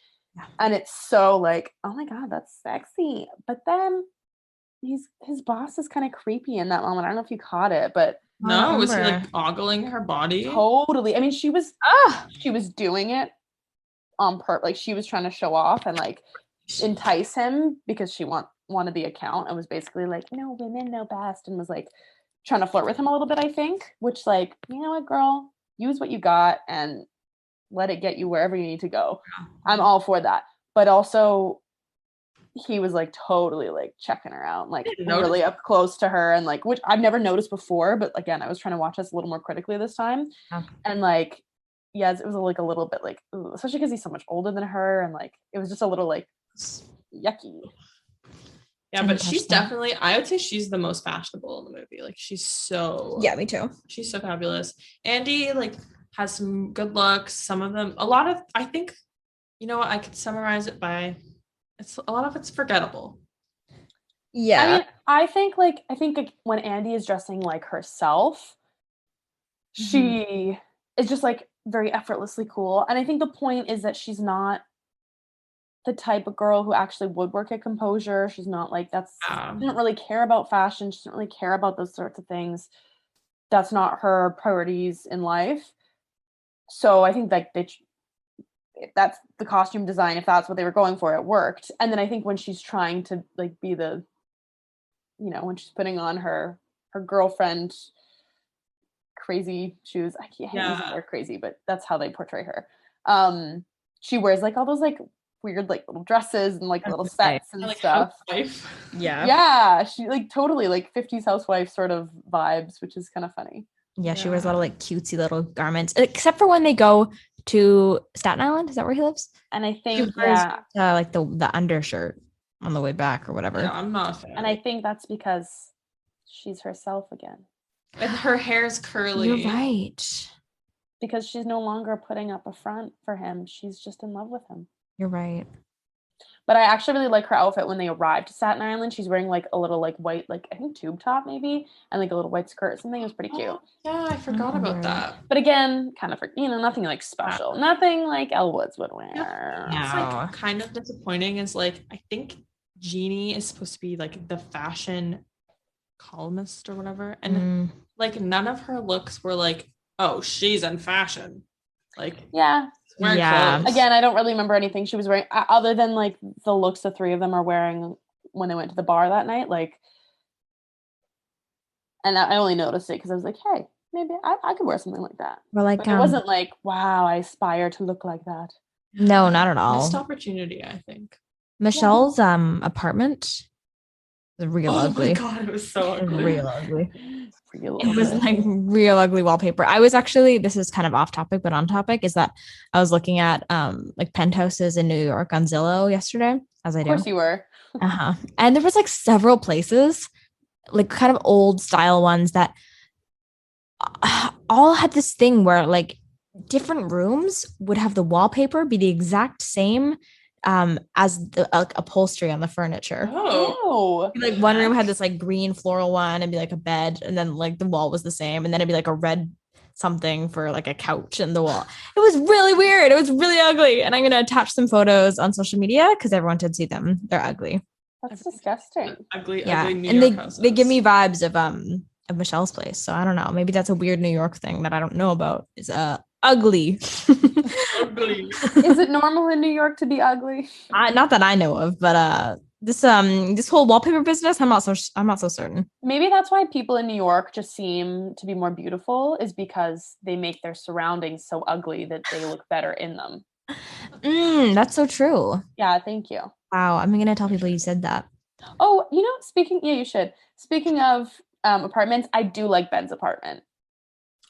And it's so like, oh my God, that's sexy. But then his boss is kind of creepy in that moment. I don't know if you caught it, but no, was he like ogling her body? Totally. I mean, she was doing it on purpose. Like she was trying to show off and like entice him because she wanted the account and was basically like, no women know best, and was like trying to flirt with him a little bit, I think. Which like, you know what, girl, use what you got and let it get you wherever you need to go. I'm all for that. But also he was like totally like checking her out, like really up close to her, and like, which I've never noticed before, but again, I was trying to watch this a little more critically this time. And like, yes, it was like a little bit like, ooh, especially because he's so much older than her, and like it was just a little like yucky. Yeah, but she's definitely, I would say she's the most fashionable in the movie. Like she's so me too. She's so fabulous. Andy like has some good looks. Some of them, a lot of, I think, you know what, I could summarize it by, a lot of it's forgettable. Yeah. I mean, I think like when Andy is dressing like herself, she is just like very effortlessly cool. And I think the point is that she's not the type of girl who actually would work at Composure. She's not like, she doesn't really care about fashion. She doesn't really care about those sorts of things. That's not her priorities in life. So I think like that's the costume design, if that's what they were going for, it worked. And then I think when she's trying to like be the, when she's putting on her girlfriend crazy shoes, I can't use the word crazy, but that's how they portray her. She wears like all those like weird like little dresses and like little sets and like stuff. Housewife. Yeah, she like totally like 50s housewife sort of vibes, which is kind of funny. Yeah, she wears a lot of like cutesy little garments, except for when they go to Staten Island. Is that where he lives? And I She think, wears like the undershirt on the way back or whatever. Yeah, I'm not a fan. And I think that's because she's herself again. And her hair's curly. You're right. Because she's no longer putting up a front for him. She's just in love with him. You're right. But I actually really like her outfit when they arrived to Staten Island. She's wearing like a little like white, like I think tube top maybe, and like a little white skirt or something. It was pretty cute. Oh, yeah, I forgot about that. But again, kind of, nothing like special. Nothing like Elle Woods would wear. Yeah. It's like kind of disappointing is like, I think Jeannie is supposed to be like the fashion columnist or whatever. And like none of her looks were like, oh, she's in fashion. Like, yeah. Clothes. Again, I don't really remember anything she was wearing other than like the looks the three of them are wearing when they went to the bar that night. Like, and I only noticed it because I was like, hey, maybe I could wear something like that. Well, like, but it wasn't like, wow, I aspire to look like that. No, not at all. Missed opportunity, I think. Michelle's apartment was real ugly. Oh my god, it was so ugly. Real ugly. It was like real ugly wallpaper. I was actually, this is kind of off topic, but on topic, is that I was looking at like penthouses in New York on Zillow yesterday, as I do. Of course you were. And there was like several places, like kind of old style ones that all had this thing where like different rooms would have the wallpaper be the exact same as the upholstery on the furniture. Oh, like one room had this like green floral one and be like a bed, and then like the wall was the same, and then it'd be like a red something for like a couch and the wall. It was really weird. It was really ugly, and I'm gonna attach some photos on social media because everyone should see them. They're ugly. That's disgusting. Ugly, yeah. Ugly New and York houses. They give me vibes of Michelle's place. So I don't know. Maybe that's a weird New York thing that I don't know about. Is ugly. Ugly. Is it normal in New York to be ugly? Not that I know of, but this whole wallpaper business, I'm not so certain. Maybe that's why people in New York just seem to be more beautiful, is because they make their surroundings so ugly that they look better in them. That's so true. Yeah, thank you. Wow, I'm gonna tell people you said that. Oh, you should. Speaking of apartments, I do like Ben's apartment.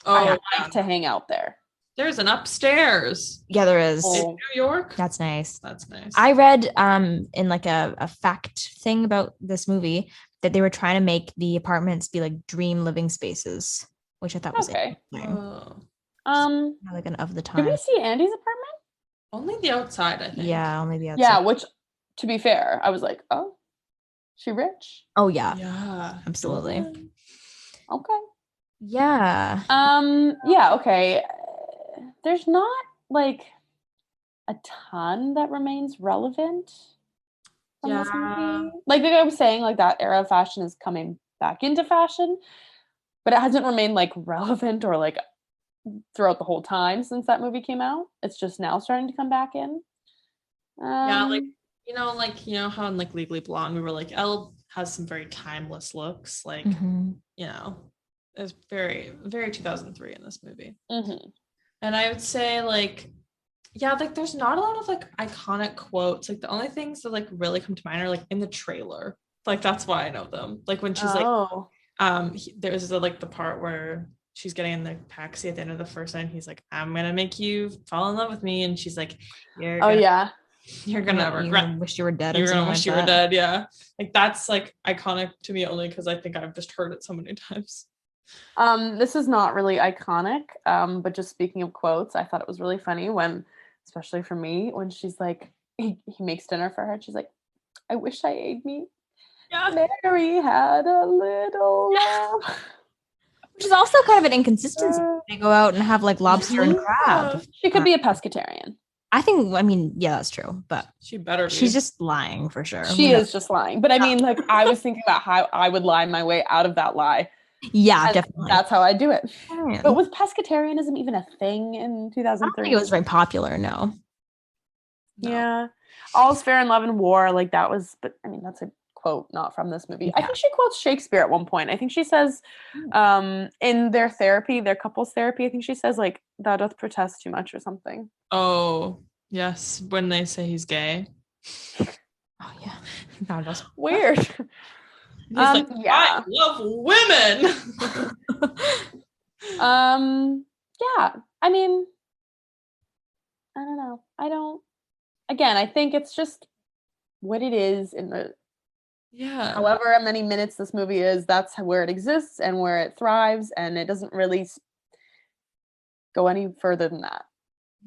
I like to hang out there. There's an upstairs. Yeah, there is. In New York. That's nice. That's nice. I read in like a fact thing about this movie that they were trying to make the apartments be like dream living spaces, which I thought was okay. Like an of the time. Did we see Andy's apartment? Only the outside, I think. Yeah, only the outside. Yeah, which, to be fair, I was like, oh, she rich? Oh yeah. Yeah. Absolutely. Okay. Yeah. Yeah, okay. There's not like a ton that remains relevant from this movie. Like I was saying, like that era of fashion is coming back into fashion, but it hasn't remained like relevant or like throughout the whole time since that movie came out. It's just now starting to come back in. Yeah, like you know how in like Legally Blonde we were like, Elle has some very timeless looks, like it's very, very 2003 in this movie. And I would say like there's not a lot of like iconic quotes. Like the only things that like really come to mind are like in the trailer. Like that's why I know them. Like when she's there's the part where she's getting in the taxi at the end of the first night. He's like, I'm gonna make you fall in love with me, and she's like, you're gonna wish you were dead. You're gonna wish you were dead. Yeah, like that's like iconic to me only because I think I've just heard it so many times. This is not really iconic, but just speaking of quotes, I thought it was really funny when, especially for me, when she's like, he makes dinner for her, and she's like, I wish I ate meat. Yeah. Mary had a little lamb. Which is also kind of an inconsistency. They go out and have like lobster and crab. She could be a pescatarian. I mean, yeah, that's true, but she better be. She's just lying for sure. She is just lying. But I mean, like, I was thinking about how I would lie my way out of that lie. Yeah, and definitely. That's how I do it. Yeah. But was pescatarianism even a thing in 2003? I don't think it was very popular, no. Yeah. All's fair in love and war, like that was, but I mean, that's a quote not from this movie. Yeah. I think she quotes Shakespeare at one point. I think she says in their couples therapy, I think she says like, thou doth protest too much or something. Oh yes, when they say he's gay. Oh yeah. That was weird. He's like, I love women. Yeah. I mean, I don't know. Again, I think it's just what it is in the Yeah. however many minutes this movie is, that's where it exists and where it thrives, and it doesn't really go any further than that.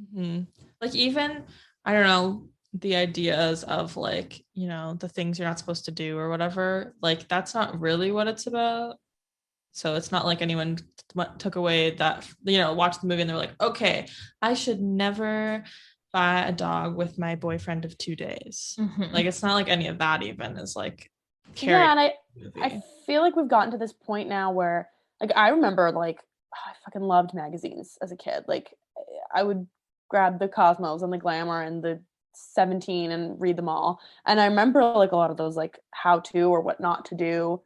Mm-hmm. Like even, I don't know, the ideas of like, the things you're not supposed to do or whatever, like that's not really what it's about. So it's not like anyone took away that, watched the movie and they're like, okay, I should never buy a dog with my boyfriend of 2 days. Mhm. Like it's not like any of that even is like Yeah, and I feel like we've gotten to this point now where like I remember like I fucking loved magazines as a kid. Like I would grab the Cosmos and the Glamour and the 17 and read them all. And I remember like a lot of those like how to or what not to do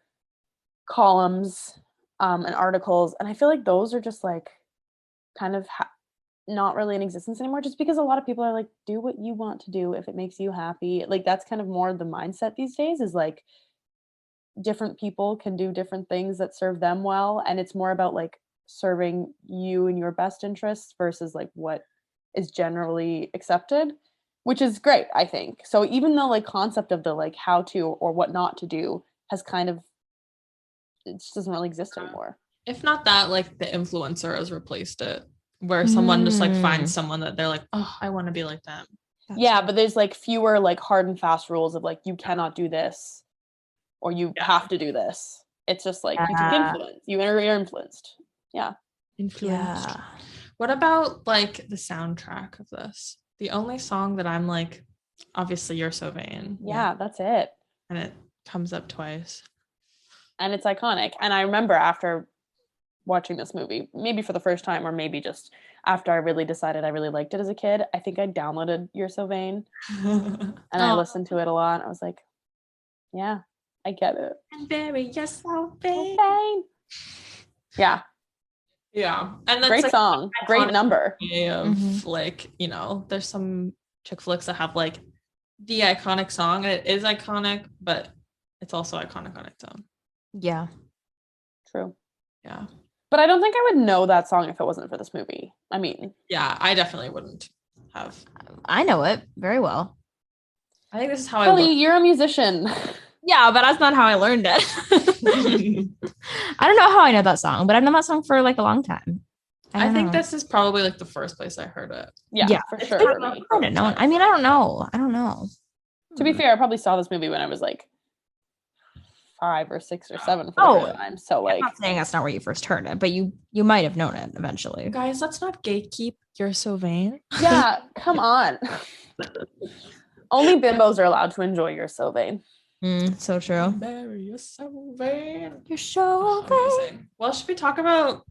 columns and articles, and I feel like those are just like kind of not really in existence anymore, just because a lot of people are like, do what you want to do if it makes you happy. Like that's kind of more the mindset these days, is like different people can do different things that serve them well, and it's more about like serving you and your best interests versus like what is generally accepted, which is great, I think. So even though like concept of the like how to or what not to do has kind of, it just doesn't really exist anymore. If not that, like the influencer has replaced it, where someone just like finds someone that they're like, oh, I want to be like them. Yeah, but there's like fewer like hard and fast rules of like you cannot do this or you have to do this. It's just like you take influence. You're influenced. Yeah. Influenced. Yeah. What about like the soundtrack of this? The only song that I'm like, obviously You're So Vain. Yeah, that's it. And it comes up twice. And it's iconic. And I remember after watching this movie, maybe for the first time or maybe just after I really decided I really liked it as a kid, I think I downloaded You're So Vain and I listened to it a lot. I was like, yeah, I get it. And Barry, you're so vain. Yeah. Yeah. And that's great like song. Great number. Of like, there's some chick flicks that have like the iconic song and it is iconic, but it's also iconic on its own. Yeah. True. Yeah. But I don't think I would know that song if it wasn't for this movie. I mean, yeah, I definitely wouldn't have. I know it very well. I think this is how Kelly, you're a musician. Yeah, but that's not how I learned it. I don't know how I know that song, but I've known that song for like a long time. I think this is probably like the first place I heard it. Yeah, for sure. I don't know. I mean, I don't know. To be fair, I probably saw this movie when I was like 5 or 6 or 7 for the first time. So like, I'm not saying that's not where you first heard it, but you might have known it eventually. Guys, let's not gatekeep You're So Vain. Yeah, come on. Only bimbos are allowed to enjoy You're So Vain. So true. Barry, you're so vain. You're so vain. Well, should we talk about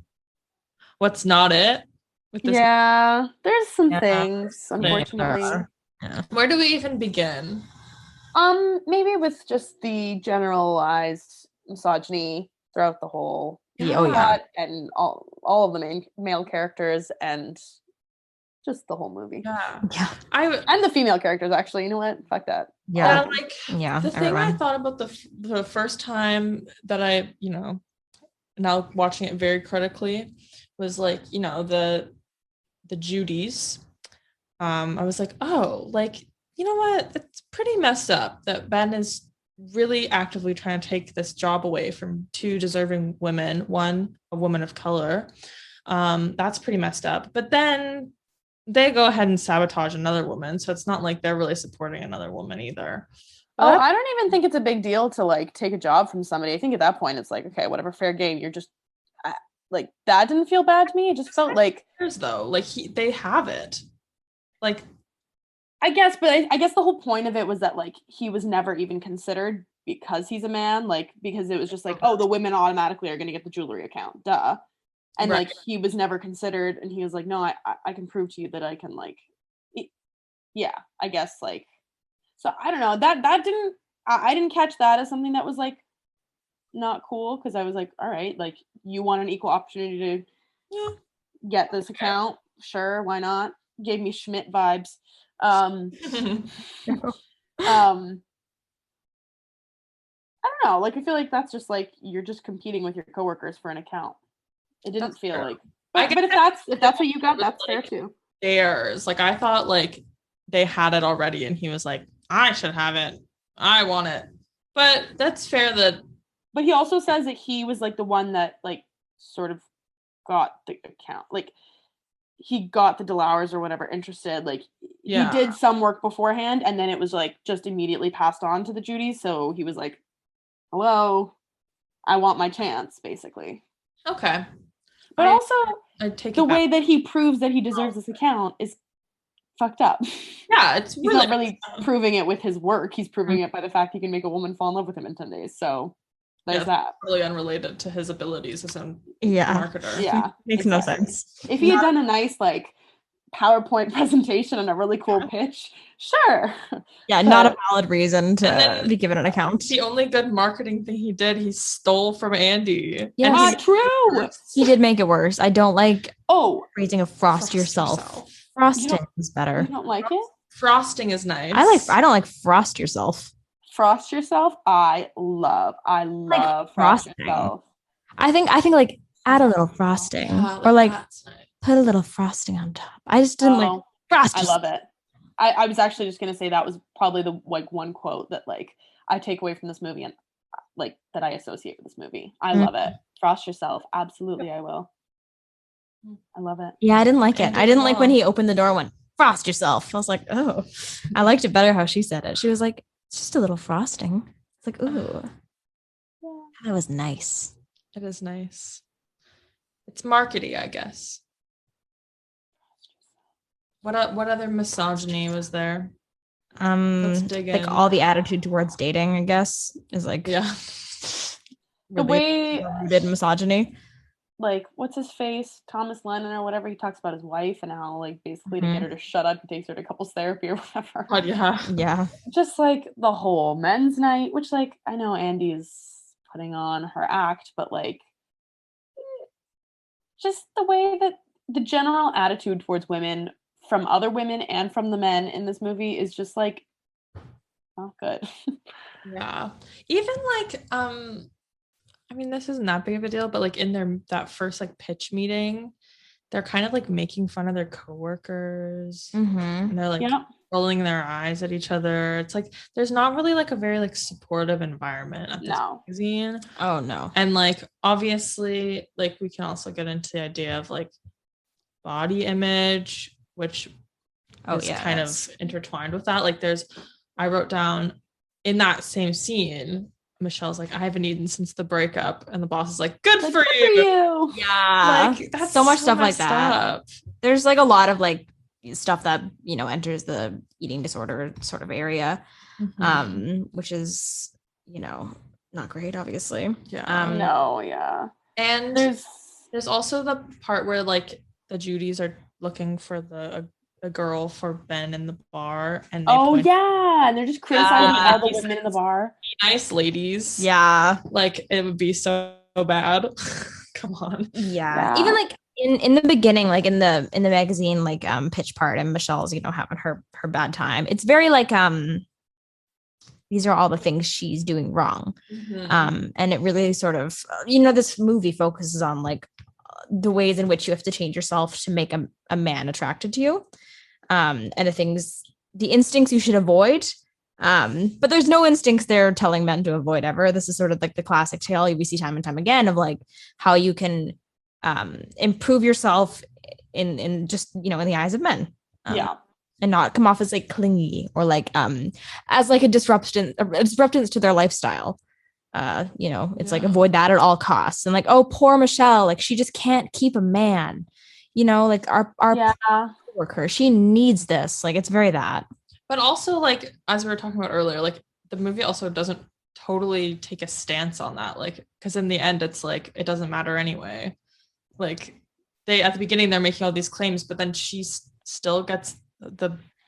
what's not it? With this there's some things, unfortunately. Yeah. Where do we even begin? Maybe with just the generalized misogyny throughout the whole plot and all of the main male characters and just the whole movie. Yeah. And the female characters, actually. You know what? Fuck that. Yeah. The thing I thought about the first time that I, now watching it very critically was like, the Judys. I was like, oh, like, you know what? It's pretty messed up that Ben is really actively trying to take this job away from 2 deserving women, one a woman of color. That's pretty messed up. But then they go ahead and sabotage another woman, so it's not like they're really supporting another woman either. But I don't even think it's a big deal to like take a job from somebody. I think at that point it's like, okay, whatever, fair game. You're just like, that didn't feel bad to me. It just felt like, though, like they have it, like. I guess, but I guess the whole point of it was that like he was never even considered because he's a man, like because it was just like, oh, the women automatically are going to get the jewelry account, duh. And like he was never considered, and he was like, no, I can prove to you that I can like, I guess like, so I don't know, that didn't, I didn't catch that as something that was like not cool, because I was like, all right, like you want an equal opportunity to get this account, sure, why not? Gave me Schmidt vibes. I don't know, like I feel like that's just like you're just competing with your coworkers for an account. It didn't That's feel fair. like, but if that's what you got, that's fair too. Theirs. Like I thought like they had it already and he was like, I should have it. I want it. But that's fair that. But he also says that he was like the one that like sort of got the account. Like he got the Delauers or whatever interested. Like he did some work beforehand and then it was like just immediately passed on to the Judys. So he was like, hello, I want my chance, basically. Okay. But also the way that he proves that he deserves this account is fucked up. Yeah, it's he's not really proving it with his work. He's proving it by the fact he can make a woman fall in love with him in 10 days. So there's that. Really unrelated to his abilities as a marketer. Yeah. Makes no sense. If he had done a nice like PowerPoint presentation and a really cool pitch, sure. Yeah, not a valid reason to be given an account. The only good marketing thing he did, he stole from Andy. Yeah, true. He did make it worse. I don't like raising a frost yourself. Frosting is better. You don't like it? Frosting is nice. I don't like frost yourself. Frost yourself? I love like frost yourself. I think like add a little frosting or like put a little frosting on top. I just didn't like frost. I love it. I was actually just gonna say that was probably the like one quote that like I take away from this movie and like that I associate with this movie. I love it. Frost yourself. Absolutely, I will. I love it. Yeah, I didn't like it. I didn't like when he opened the door and went, frost yourself. I was like, oh. I liked it better how she said it. She was like, it's just a little frosting. It's like, ooh. That was nice. It is nice. It's markety, I guess. What other misogyny was there? Let's dig in. Like all the attitude towards dating, I guess, is like the way rooted misogyny. Like what's his face, Thomas Lennon or whatever, he talks about his wife and how like basically to get her to shut up, he takes her to couples therapy or whatever. Oh yeah. Just like the whole men's night, which like I know Andy is putting on her act, but like just the way that the general attitude towards women from other women and from the men in this movie is just like not good. Yeah. Even like I mean, this isn't that big of a deal, but like in that first like pitch meeting, they're kind of like making fun of their coworkers, and they're like rolling their eyes at each other. It's like there's not really like a very like supportive environment at this magazine. Oh no. And like obviously, like we can also get into the idea of like body image, which is kind of intertwined with that. Like I wrote down in that same scene, Michelle's like, I haven't eaten since the breakup, and the boss is like, good for you. Yeah, like that's so much stuff like that. Up. There's like a lot of like stuff that enters the eating disorder sort of area, which is not great, obviously. And there's also the part where like the Judys are looking for the girl for Ben in the bar, and and they're just criticizing all the women in the bar. Nice ladies. Yeah, like it would be so bad. Come on. Yeah. Even like in the beginning, like in the magazine, like pitch part, and Michelle's having her bad time. It's very like these are all the things she's doing wrong, and it really sort of this movie focuses on like the ways in which you have to change yourself to make a man attracted to you, and the instincts you should avoid. But there's no instincts they're telling men to avoid ever. This is sort of like the classic tale we see time and time again of like how you can improve yourself in just in the eyes of men, and not come off as like clingy or like as like a disruptance to their lifestyle. It's like avoid that at all costs, and like, oh, poor Michelle, like she just can't keep a man, like our worker, she needs this. Like it's very that. But also, like, as we were talking about earlier, like the movie also doesn't totally take a stance on that, like, because in the end it's like it doesn't matter anyway. Like they at the beginning they're making all these claims, but then she still gets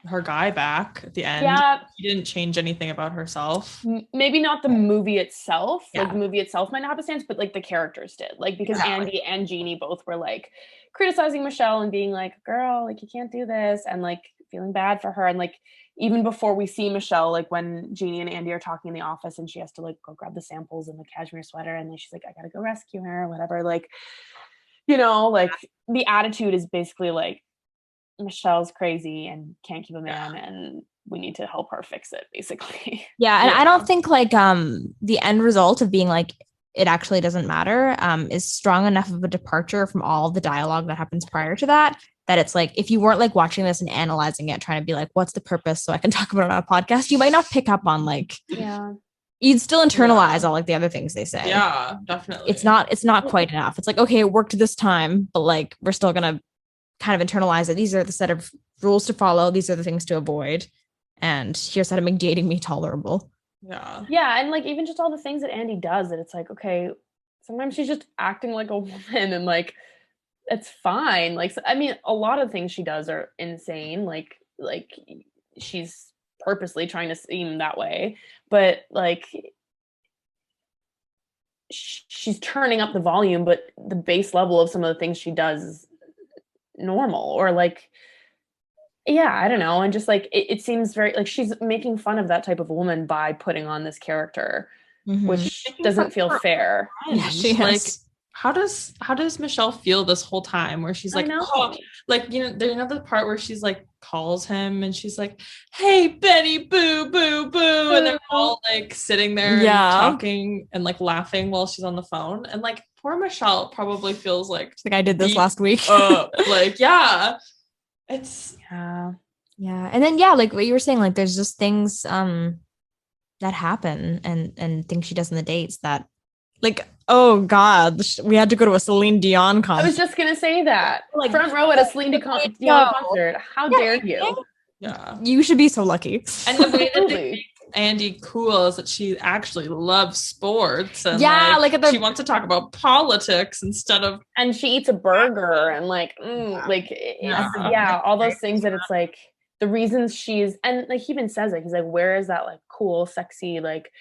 her guy back at the end. She didn't change anything about herself. Maybe not the movie itself. Like the movie itself might not have a stance, but like the characters did. Like because Andy and Jeannie both were like criticizing Michelle and being like, girl, like you can't do this, and like feeling bad for her. And like even before we see Michelle, like when Jeannie and Andy are talking in the office and she has to like go grab the samples and the cashmere sweater, and like she's like, I gotta go rescue her or whatever, like like the attitude is basically like Michelle's crazy and can't keep a man, and we need to help her fix it, basically. Yeah, and I don't think like the end result of being like it actually doesn't matter is strong enough of a departure from all the dialogue that happens prior to that it's like if you weren't like watching this and analyzing it, trying to be like, what's the purpose so I can talk about it on a podcast, you might not pick up on like you'd still internalize all like the other things they say. Yeah, definitely. It's not quite enough. It's like, okay, it worked this time, but like we're still gonna kind of internalize it. These are the set of rules to follow. These are the things to avoid. And here's how to make dating me tolerable. Yeah, and like even just all the things that Andy does, that it's like, okay, sometimes she's just acting like a woman, and like it's fine. Like, I mean, a lot of things she does are insane. Like she's purposely trying to seem that way, but like she's turning up the volume, but the base level of some of the things she does is normal, or like, yeah, I don't know. And just like it seems very like she's making fun of that type of woman by putting on this character, which doesn't feel fair. Yeah, she has. Like, how does Michelle feel this whole time where she's like, oh, like, there's another part where she's like calls him and she's like, hey Benny, boo boo boo, and they're all like sitting there and talking and like laughing while she's on the phone, and like poor Michelle probably feels like I did this last week. Like, yeah, it's yeah, and then like what you were saying, like there's just things that happen and things she does in the dates that like, oh god, we had to go to a Celine Dion concert. I was just gonna say that, like front row at a Celine Dion concert. How dare you? Yeah, you should be so lucky. And the way that they make Andy cool is that she actually loves sports, and she wants to talk about politics instead of, and she eats a burger and like all those things that it's like the reasons she's, and like he even says it, he's like, where is that like cool, sexy like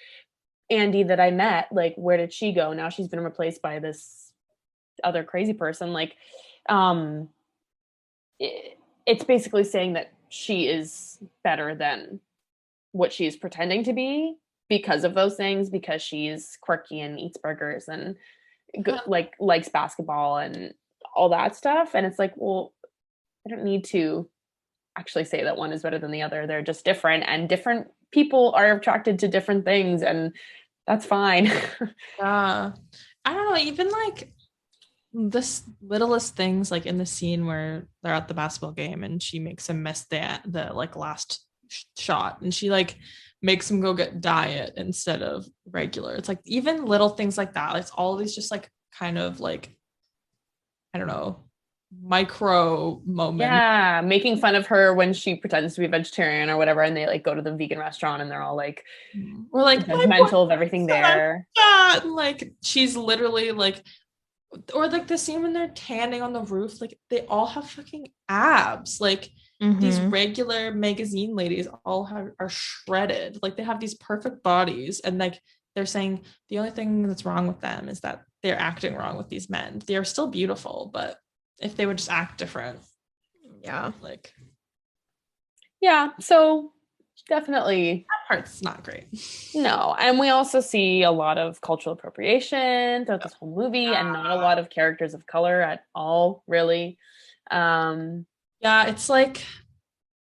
Andy that I met, like where did she go? Now she's been replaced by this other crazy person. Like it's basically saying that she is better than what she's pretending to be because of those things, because she's quirky and eats burgers and like likes basketball and all that stuff. And it's like, well, I don't need to actually say that one is better than the other. They're just different, and different people are attracted to different things, and that's fine. I don't know, even like this littlest things, like in the scene where they're at the basketball game and she makes him miss the like last shot, and she like makes him go get diet instead of regular. It's like even little things like that. It's all these just like kind of like, I don't know, micro moments. Yeah, making fun of her when she pretends to be vegetarian or whatever, and they like go to the vegan restaurant and they're all like, we're like judgmental of everything there. And like she's literally like, or like the scene when they're tanning on the roof, like they all have fucking abs. Like these regular magazine ladies all are shredded. Like they have these perfect bodies, and like they're saying the only thing that's wrong with them is that they're acting wrong with these men. They are still beautiful, but if they would just act different. Yeah. Like, yeah. So definitely that part's not great. No. And we also see a lot of cultural appropriation throughout this whole movie, and not a lot of characters of color at all, really. It's like,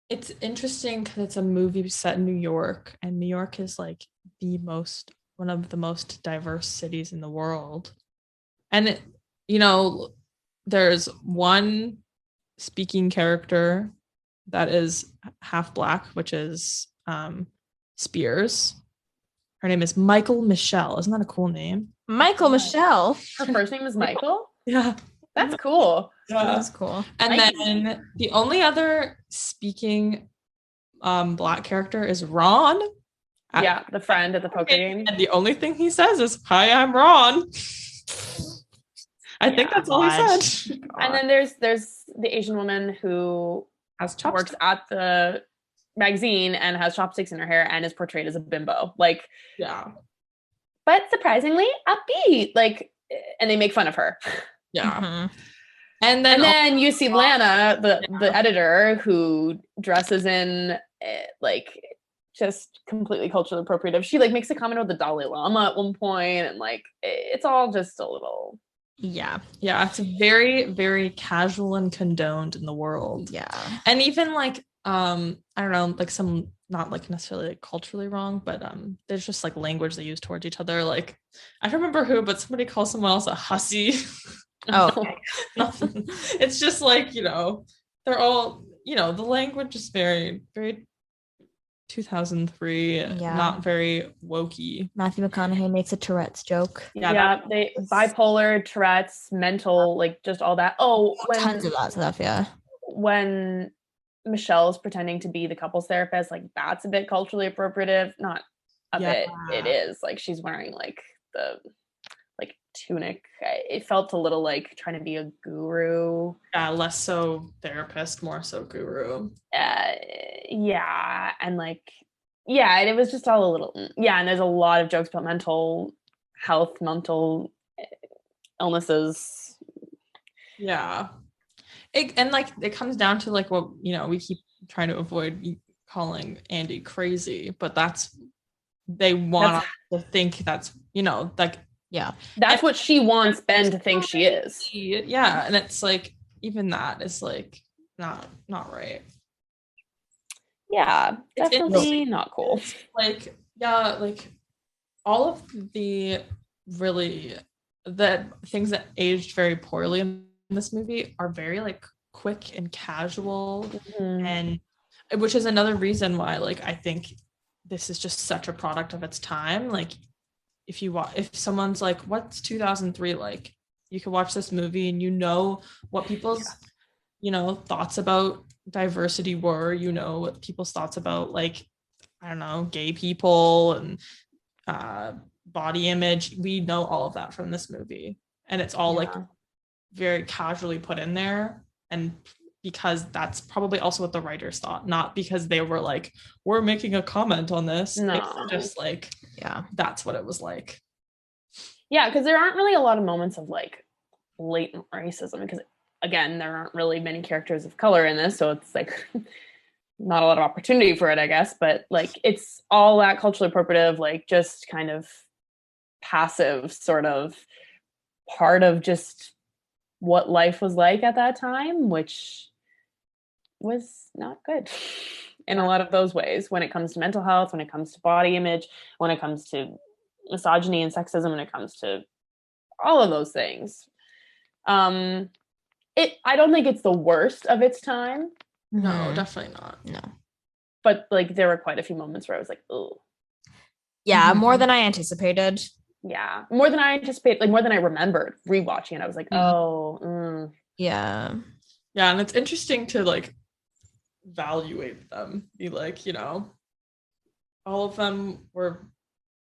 it's interesting because it's a movie set in New York, and New York is like one of the most diverse cities in the world. And it, there's one speaking character that is half Black, which is Spears. Her name is Michael Michelle. Isn't that a cool name? Michael Michelle. Her first name is Michael? Yeah. That's cool. Yeah. That's cool. And then the only other speaking Black character is Ron. The friend at the poker game. And the only thing he says is, "Hi, I'm Ron." I think that's all he said. And then there's the Asian woman who works at the magazine and has chopsticks in her hair and is portrayed as a bimbo. Like, yeah. But surprisingly upbeat. Like, and they make fun of her. Yeah. Mm-hmm. And then you see Lana, the editor, who dresses in like just completely culturally appropriative. She like makes a comment about the Dalai Lama at one point, and like it's all just a little Yeah. Yeah, it's very, very casual and condoned in the world. Yeah. And even like I don't know, like some not like necessarily like culturally wrong, but there's just like language they use towards each other. Like I don't remember who, but somebody calls someone else a hussy. Oh, okay. Nothing. It's just like, they're all, the language is very, very 2003, not very wokey. Matthew McConaughey makes a Tourette's joke. Yeah, they bipolar, Tourette's, mental, like just all that. Tons of that stuff, yeah. When Michelle's pretending to be the couples therapist, like that's a bit culturally appropriative. Not a bit, it is. Like she's wearing like the tunic. It felt a little like trying to be a guru. Yeah, less so therapist, more so guru. Yeah, and like, yeah, and it was just all a little, and there's a lot of jokes about mental health, mental illnesses. Yeah. It comes down to like what, we keep trying to avoid calling Andy crazy, but they want to think that's, like, yeah, that's what she wants Ben to think she is. Yeah, and it's like even that is like not right. Yeah, definitely not cool. Like, yeah, like all of the things that aged very poorly in this movie are very like quick and casual, and which is another reason why like I think this is just such a product of its time. Like if someone's like, what's 2003 like, you can watch this movie and what people's thoughts about diversity were, what people's thoughts about like, I don't know, gay people and body image. We know all of that from this movie, and it's all like very casually put in there, and because that's probably also what the writers thought, not because they were like, we're making a comment on this. No. It's just like, that's what it was like. Yeah, because there aren't really a lot of moments of like blatant racism, because again, there aren't really many characters of color in this, so it's like not a lot of opportunity for it, I guess. But like it's all that culturally appropriative, like just kind of passive sort of part of just what life was like at that time, which was not good in a lot of those ways, when it comes to mental health, when it comes to body image, when it comes to misogyny and sexism, when it comes to all of those things. I don't think it's the worst of its time. No, definitely not. No. But like there were quite a few moments where I was like, oh. Yeah, more than I anticipated. Yeah, more than I anticipated, like more than I remembered rewatching it. I was like, Yeah. Yeah, and it's interesting to like evaluate them. Be like, all of them were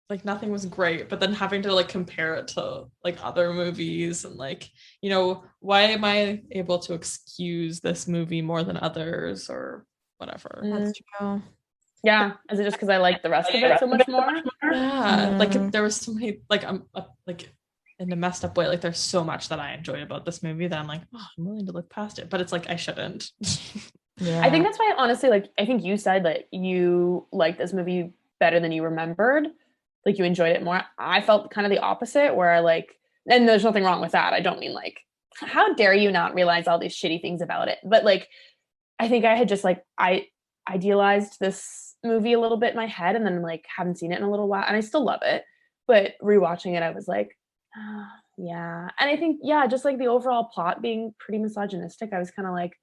like nothing was great, but then having to like compare it to like other movies and like, why am I able to excuse this movie more than others or whatever? That's true. Yeah, is it just because I like the rest of it so much more? Yeah, like there was so many like like in a messed up way, like there's so much that I enjoy about this movie that I'm like, I'm willing to look past it, but it's like I shouldn't. Yeah, I think that's why, honestly, like I think you said that you liked this movie better than you remembered. Like you enjoyed it more. I felt kind of the opposite, where like, and there's nothing wrong with that. I don't mean like, how dare you not realize all these shitty things about it? But like, I think I had just like, I idealized this movie a little bit in my head, and then like haven't seen it in a little while, and I still love it. But rewatching it, I was like, yeah. And I think, just like the overall plot being pretty misogynistic, I was kind of like,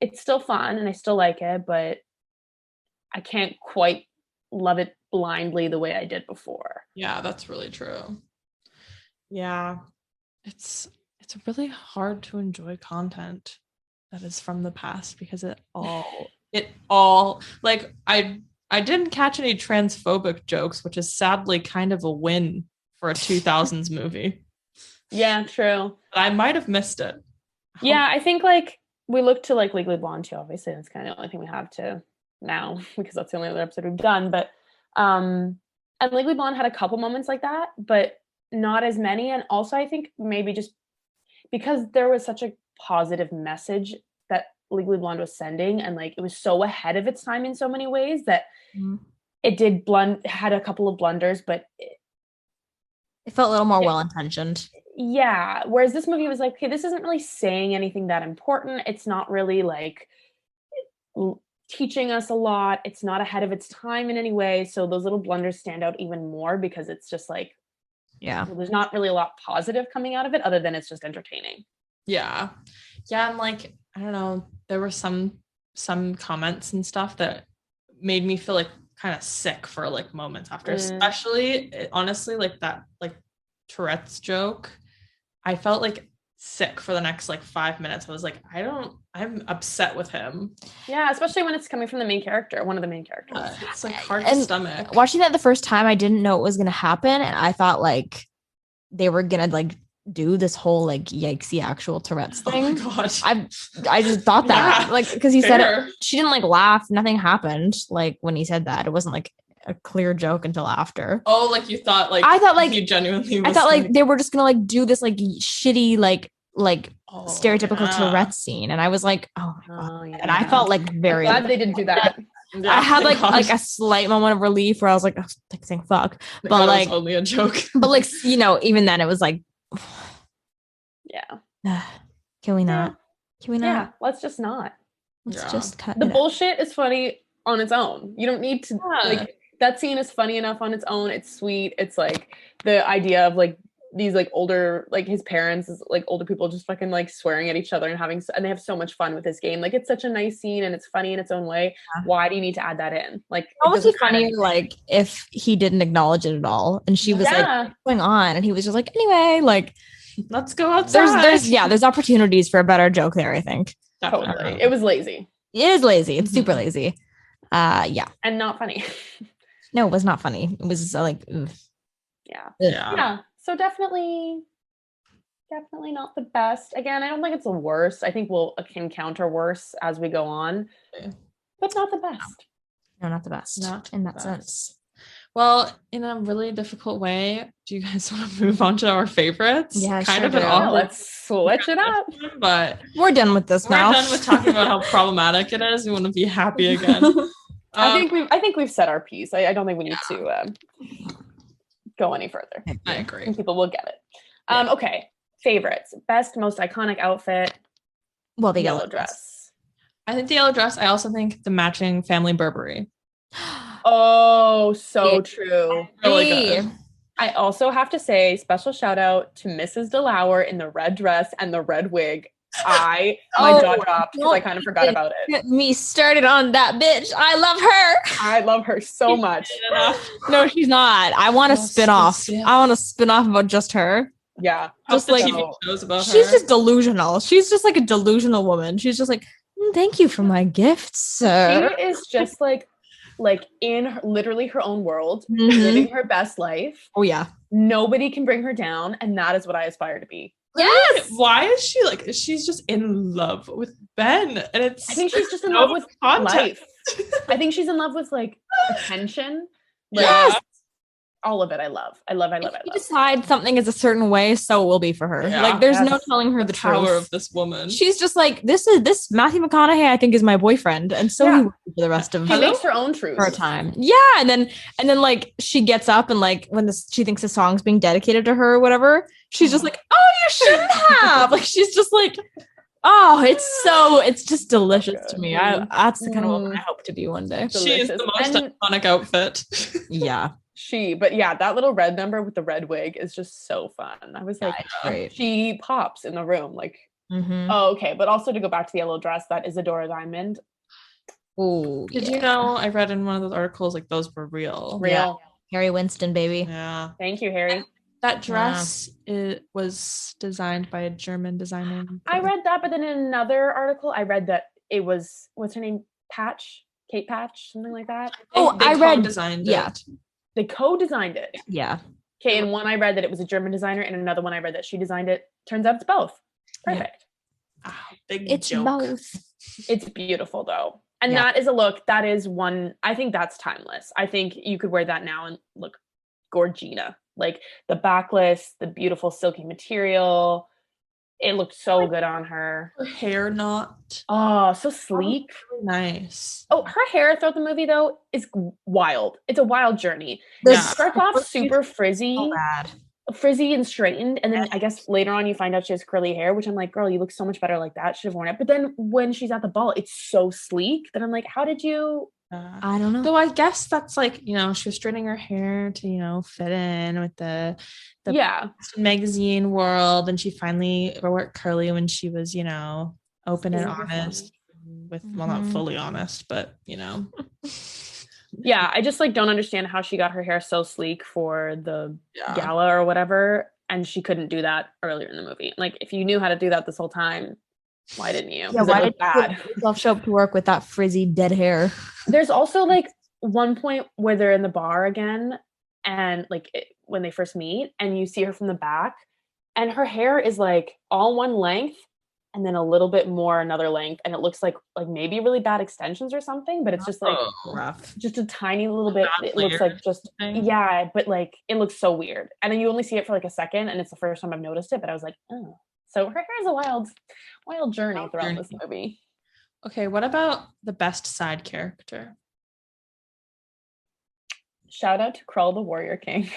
it's still fun and I still like it, but I can't quite love it blindly the way I did before. Yeah, that's really true. Yeah, it's really hard to enjoy content that is from the past, because it all like I didn't catch any transphobic jokes, which is sadly kind of a win for a 2000s movie. Yeah, true. But I might have missed it. Yeah, I think like we look to like Legally Blonde too, obviously. That's kind of the only thing we have to now, because that's the only other episode we've done. But and Legally Blonde had a couple moments like that, but not as many. And also I think maybe just because there was such a positive message that Legally Blonde was sending, and like it was so ahead of its time in so many ways, that it did had a couple of blunders, but it felt a little more well-intentioned. Yeah. Whereas this movie was like, okay, this isn't really saying anything that important. It's not really like teaching us a lot. It's not ahead of its time in any way. So those little blunders stand out even more because it's just like, Yeah. well, there's not really a lot positive coming out of it other than it's just entertaining. Yeah. Yeah. And like, I don't know, there were some comments and stuff that made me feel like kind of sick for like moments after, especially honestly, like that, like Tourette's joke. I felt like sick for the next like 5 minutes. I was like, I'm upset with him. Yeah, especially when it's coming from the main character, one of the main characters. It's like hard to stomach. Watching that the first time, I didn't know it was gonna happen, and I thought like they were gonna like do this whole like yikesy actual Tourette's thing. Oh my gosh. I just thought that like because he said Fair. it, she didn't like laugh, nothing happened like when he said that. It wasn't like a clear joke until after. Oh, like you thought like I thought like you genuinely I thought like they were just gonna like do this like shitty like stereotypical Tourette's scene, and I was like, oh my god. Yeah. And I felt like very glad they didn't do that. I had like a slight moment of relief where I was like, oh, saying fuck, but like only a joke. But like, you know, even then it was like, yeah. Can we not? Can we not? Yeah, let's just not. Let's just cut the it bullshit is funny on its own. You don't need to like that scene is funny enough on its own. It's sweet. It's like the idea of like these like older, like his parents is like older people just fucking like swearing at each other and and they have so much fun with this game. Like it's such a nice scene and it's funny in its own way. Yeah. Why do you need to add that in? Like it would be funnier like if he didn't acknowledge it at all and she was like, what's going on? And he was just like, anyway, like let's go outside. There's opportunities for a better joke there, I think. Totally. It was lazy. It is lazy. It's super lazy. Yeah. And not funny. No, it was not funny. It was like yeah. So definitely not the best. Again, I don't think it's the worst. I think we'll encounter worse as we go on, but not the best. No, not the best. Not in that sense. Well, in a really difficult way, do you guys want to move on to our favorites? Yeah, kind sure of an awkward. Let's switch it up. But we're done with this now. We're done with talking about how problematic it is. We want to be happy again. I think we've said our piece. I don't think we need to go any further. I agree. I think people will get it. Okay. Favorites. Best, most iconic outfit. Well, the yellow dress. I think the yellow dress. I also think the matching family Burberry. Oh, so true. Really good. I also have to say, special shout out to Mrs. Delauer in the red dress and the red wig. My jaw dropped because I kind of forgot about it. Get me started on that bitch. I love her. I love her so much. No, she's not. I want a spin-off. I want a spin-off about just her. Yeah. Just like TV shows about she's her. just delusional. She's just like a delusional woman. She's just like, thank you for my gifts, sir. She is just like in literally her own world, living her best life. Oh yeah. Nobody can bring her down, and that is what I aspire to be. Yes. Why is she like? She's just in love with Ben, and I think she's just in love with life. I think she's in love with like attention. Like, yes. All of it. I love. If you decide something is a certain way, so it will be for her. Yeah. Like there's no telling her the power truth of this woman. She's just like, this Matthew McConaughey, I think, is my boyfriend, and so he will be for the rest of she makes her own truth for a time. Yeah, and then like she gets up and like when she thinks the song's being dedicated to her or whatever, she's just like, oh, you shouldn't have. Like she's just like, oh, it's just delicious to me. That's the kind of woman I hope to be one day. Delicious. She is the most iconic outfit. Yeah. But that little red number with the red wig is just so fun. I was like, she pops in the room. Like, oh, okay. But also to go back to the yellow dress, that Isadora Diamond. Oh, did you know? I read in one of those articles like those were real. Yeah. Harry Winston, baby. Yeah. Thank you, Harry. That dress was designed by a German designer. I read that, but then in another article, I read that it was what's her name? Kate Patch, something like that. I read designed it. They co-designed it. Yeah. Okay, in one I read that it was a German designer, and another one I read that she designed it. Turns out it's both. Perfect. Yeah. Big it's joke. Both. It's beautiful though. And that is a look, that is one, I think that's timeless. I think you could wear that now and look gorgina. Like the backless, the beautiful silky material. It looked so good on her. Her hair not. Oh, so sleek. Really nice. Oh, her hair throughout the movie though is wild. It's a wild journey. It starts off super frizzy. So bad. frizzy and straightened, and then I guess later on you find out she has curly hair, which I'm like, girl, you look so much better like that. Should have worn it. But then when she's at the ball, it's so sleek that I'm like, how did you? I don't know. Though I guess that's like, she was straightening her hair to, fit in with the magazine world, and she finally wore it curly when she was, open and honest with, well, not fully honest, but Yeah, I just like don't understand how she got her hair so sleek for the gala or whatever, and she couldn't do that earlier in the movie. Like, if you knew how to do that this whole time, why didn't you? Yeah, why did yourself show up to work with that frizzy dead hair? There's also like one point where they're in the bar again, and like when they first meet, and you see her from the back, and her hair is like all one length, and then a little bit more another length, and it looks like maybe really bad extensions or something, but it's just like rough, just a tiny little bit. It looks like just but like it looks so weird, and then you only see it for like a second, and it's the first time I've noticed it. But I was like, oh, so her hair is a wild journey throughout this movie. Okay, what about the best side character? Shout out to Krull the Warrior King.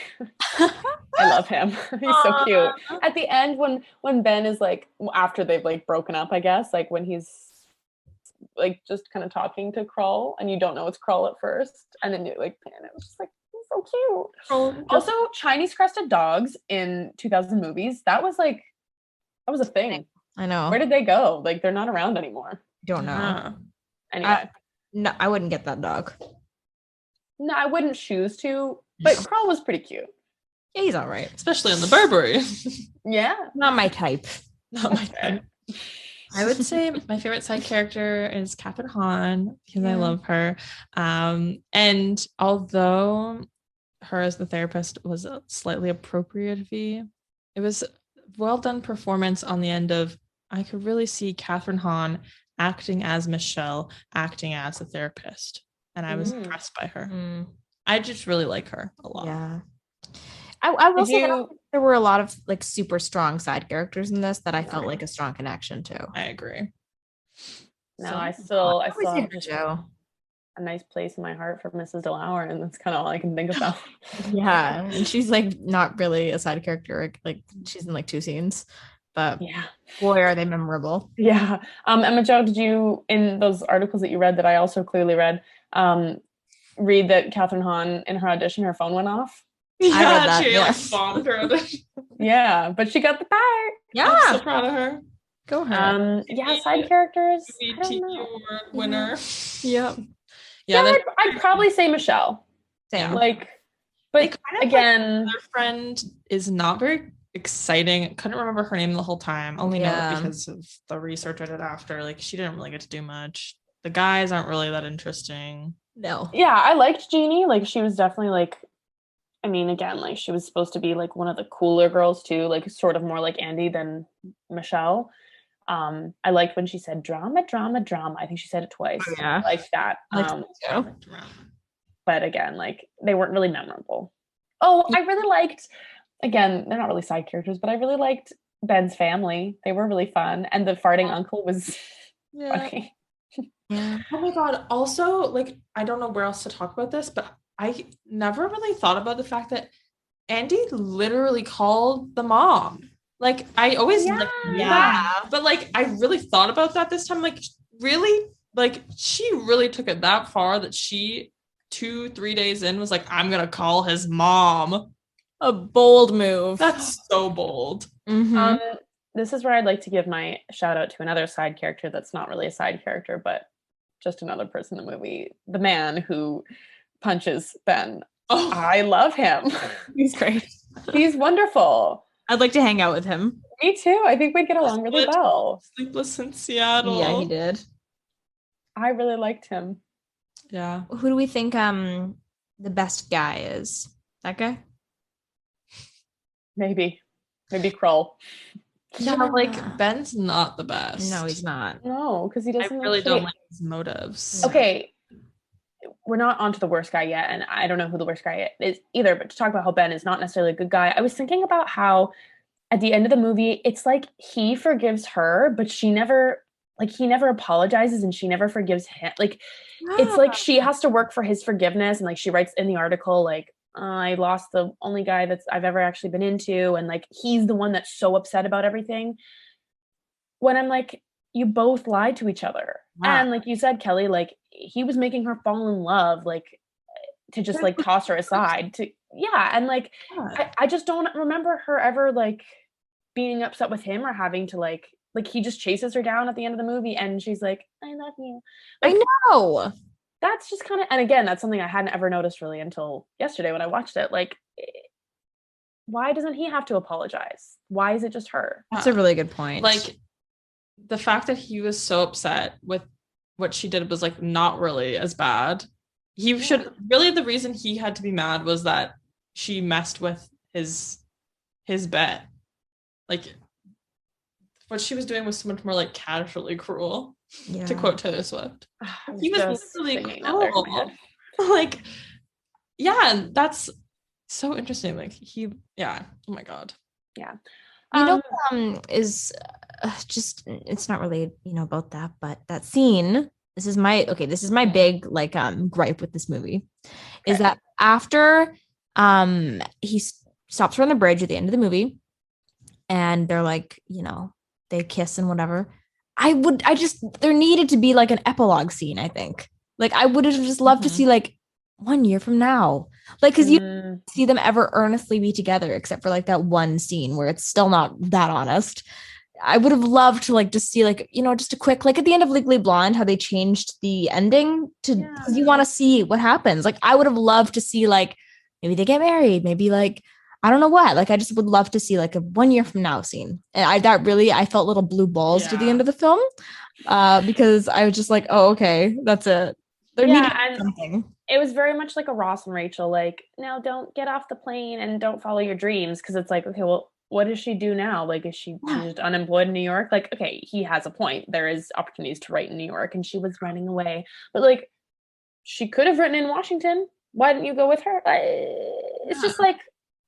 I love him. He's so cute. At the end, when Ben is like, after they've like broken up, I guess, like when he's like just kind of talking to Krull, and you don't know it's Krull at first, and then you like, and it was just like, he's so cute. Also, Chinese crested dogs in 2000 movies. That was a thing. I know. Where did they go? Like, they're not around anymore. Don't know. Anyway, no, I wouldn't get that dog. No, I wouldn't choose to, but Krull was pretty cute. Yeah, he's all right. Especially in the Burberry. Yeah. Not my type. Not my type. I would say my favorite side character is Catherine Hahn, because I love her. And although her as the therapist was a slightly appropriate V, it was a well done performance on the end of, I could really see Catherine Hahn acting as Michelle, acting as a therapist. And I was impressed by her. I just really like her a lot. Yeah. I will say there were a lot of like super strong side characters in this that I felt like a strong connection to. I agree. No, I still have a nice place in my heart for Mrs. Delauer, and that's kind of all I can think about. Yeah. And she's like not really a side character. Like she's in like 2 scenes. But boy, are they memorable. Yeah. Emma Jo, did you, in those articles that you read that I also clearly read, read that Catherine Hahn in her audition, her phone went off? Yeah, she bombed her audition. Yeah, but she got the part. Yeah. I'm so proud of her. Go her. Side characters. Winner. Yep. Yeah, I'd probably say Michelle. Same. Like, but again, their friend is not very exciting. Couldn't remember her name the whole time. Only know it because of the research I did after. Like, she didn't really get to do much. The guys aren't really that interesting. No. Yeah, I liked Jeannie. Like, she was definitely like, I mean, again, like she was supposed to be like one of the cooler girls too, like sort of more like Andy than Michelle. I liked when she said drama, drama, drama. I think she said it twice. Oh, yeah. I liked that. But again, like they weren't really memorable. Oh, I really liked, again, they're not really side characters, but I really liked Ben's family. They were really fun. And the farting uncle was funny. Yeah. Oh my God. Also, like, I don't know where else to talk about this, but I never really thought about the fact that Andy literally called the mom. Like, I always but like I really thought about that this time. Like, really? Like, she really took it that far that she 2-3 days in was like, I'm gonna call his mom. A bold move. That's so bold. This is where I'd like to give my shout out to another side character that's not really a side character, but just another person in the movie. The man who punches Ben. Oh, I love him. He's great. He's wonderful. I'd like to hang out with him. Me too. I think we'd get along really well. Sleepless in Seattle. Yeah, he did. I really liked him. Yeah. Who do we think the best guy is? That guy? Maybe Krull. No, like Ben's not the best. No, he's not. No, because he doesn't. I really don't like his motives. Okay. We're not onto the worst guy yet, and I don't know who the worst guy is either, but to talk about how Ben is not necessarily a good guy, I was thinking about how at the end of the movie, it's like he forgives her, but he never apologizes and she never forgives him. Like, it's like she has to work for his forgiveness, and like she writes in the article, like, I lost the only guy that's I've ever actually been into, and like he's the one that's so upset about everything. When I'm like, you both lied to each other. Yeah. And like you said, Kelly, like he was making her fall in love, like to just like toss her aside to and like I just don't remember her ever like being upset with him or having to like he just chases her down at the end of the movie and she's like, I love you. Like, I know. That's just kind of, and again, that's something I hadn't ever noticed really until yesterday when I watched it. Like, why doesn't he have to apologize? Why is it just her? That's a really good point. Like, the fact that he was so upset with what she did was like not really as bad. He should really, the reason he had to be mad was that she messed with his bet. Like, what she was doing was so much more like casually cruel, to quote Taylor Swift. He was literally cruel. Like, yeah, that's so interesting. Like oh my god. Yeah. You know, is just, it's not really, about that, but that scene, this is my big like gripe with this movie, is that after he stops her on the bridge at the end of the movie and they're like, they kiss and whatever. There needed to be like an epilogue scene, I think. Like I would have just loved to see like 1 year from now. Like, because you don't see them ever earnestly be together except for like that one scene where it's still not that honest. I would have loved to like just see like, just a quick, like at the end of Legally Blonde, how they changed the ending to, because you want to see what happens. Like I would have loved to see like, maybe they get married, maybe like, I don't know what. Like I just would love to see like a 1 year from now scene. And I felt little blue balls to the end of the film, because I was just like, oh, okay, that's it. There needed something. It was very much like a Ross and Rachel, like, now don't get off the plane and don't follow your dreams. Cause it's like, okay, well, what does she do now? Like, is she just unemployed in New York? Like, okay, he has a point. There is opportunities to write in New York and she was running away. But like, she could have written in Washington. Why didn't you go with her? It's just like,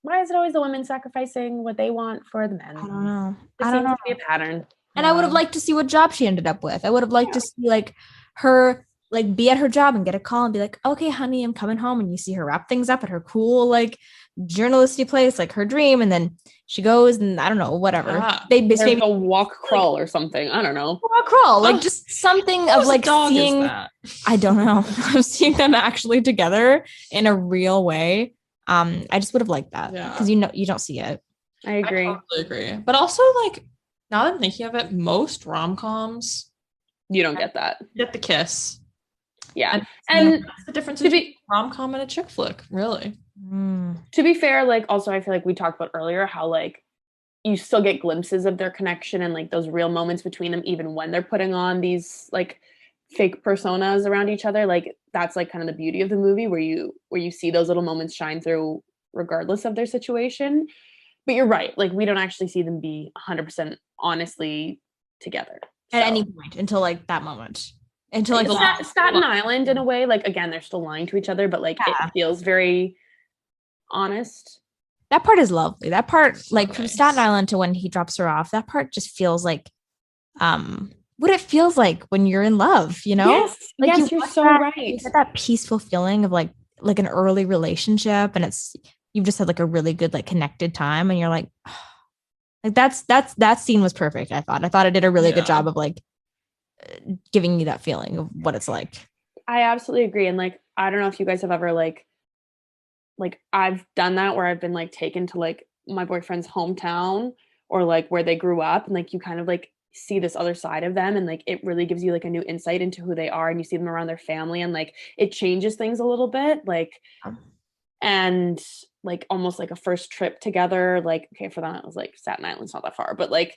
why is it always the women sacrificing what they want for the men? I don't know. It seems to be a pattern. And I would have liked to see what job she ended up with. I would have liked to see like her like be at her job and get a call and be like, okay, honey, I'm coming home. And you see her wrap things up at her cool, like journalisty place, like her dream. And then she goes and I don't know, whatever. They maybe a walk crawl or something. I don't know. Walk crawl, like just something of like seeing, I don't know, seeing them actually together in a real way. I just would have liked that because you don't see it. I agree. I totally agree. But also like now that I'm thinking of it, most rom-coms you don't get that. You get the kiss. Yeah. And that's the difference between a rom-com and a chick flick, really. To be fair, like also I feel like we talked about earlier how like you still get glimpses of their connection and like those real moments between them even when they're putting on these like fake personas around each other. Like that's like kind of the beauty of the movie where you see those little moments shine through regardless of their situation. But you're right, like we don't actually see them be 100% honestly together at any point until like that moment. Until like Staten Island in a way, like again they're still lying to each other, but like it feels very honest. That part is lovely. That part, like from Staten Island to when he drops her off, that part just feels like what it feels like when you're in love, Yes, like yes, you're so right. You get that peaceful feeling of like an early relationship, and you've just had like a really good like connected time, and you're like, oh. Like that scene was perfect. I thought it did a really good job of like giving you that feeling of what it's like. I absolutely agree. And like I don't know if you guys have ever like I've done that where I've been like taken to like my boyfriend's hometown or like where they grew up, and like you kind of like see this other side of them, and like it really gives you like a new insight into who they are, and you see them around their family, and like it changes things a little bit, like and like almost like a first trip together. Like okay, for them it was like Staten Island's not that far, but like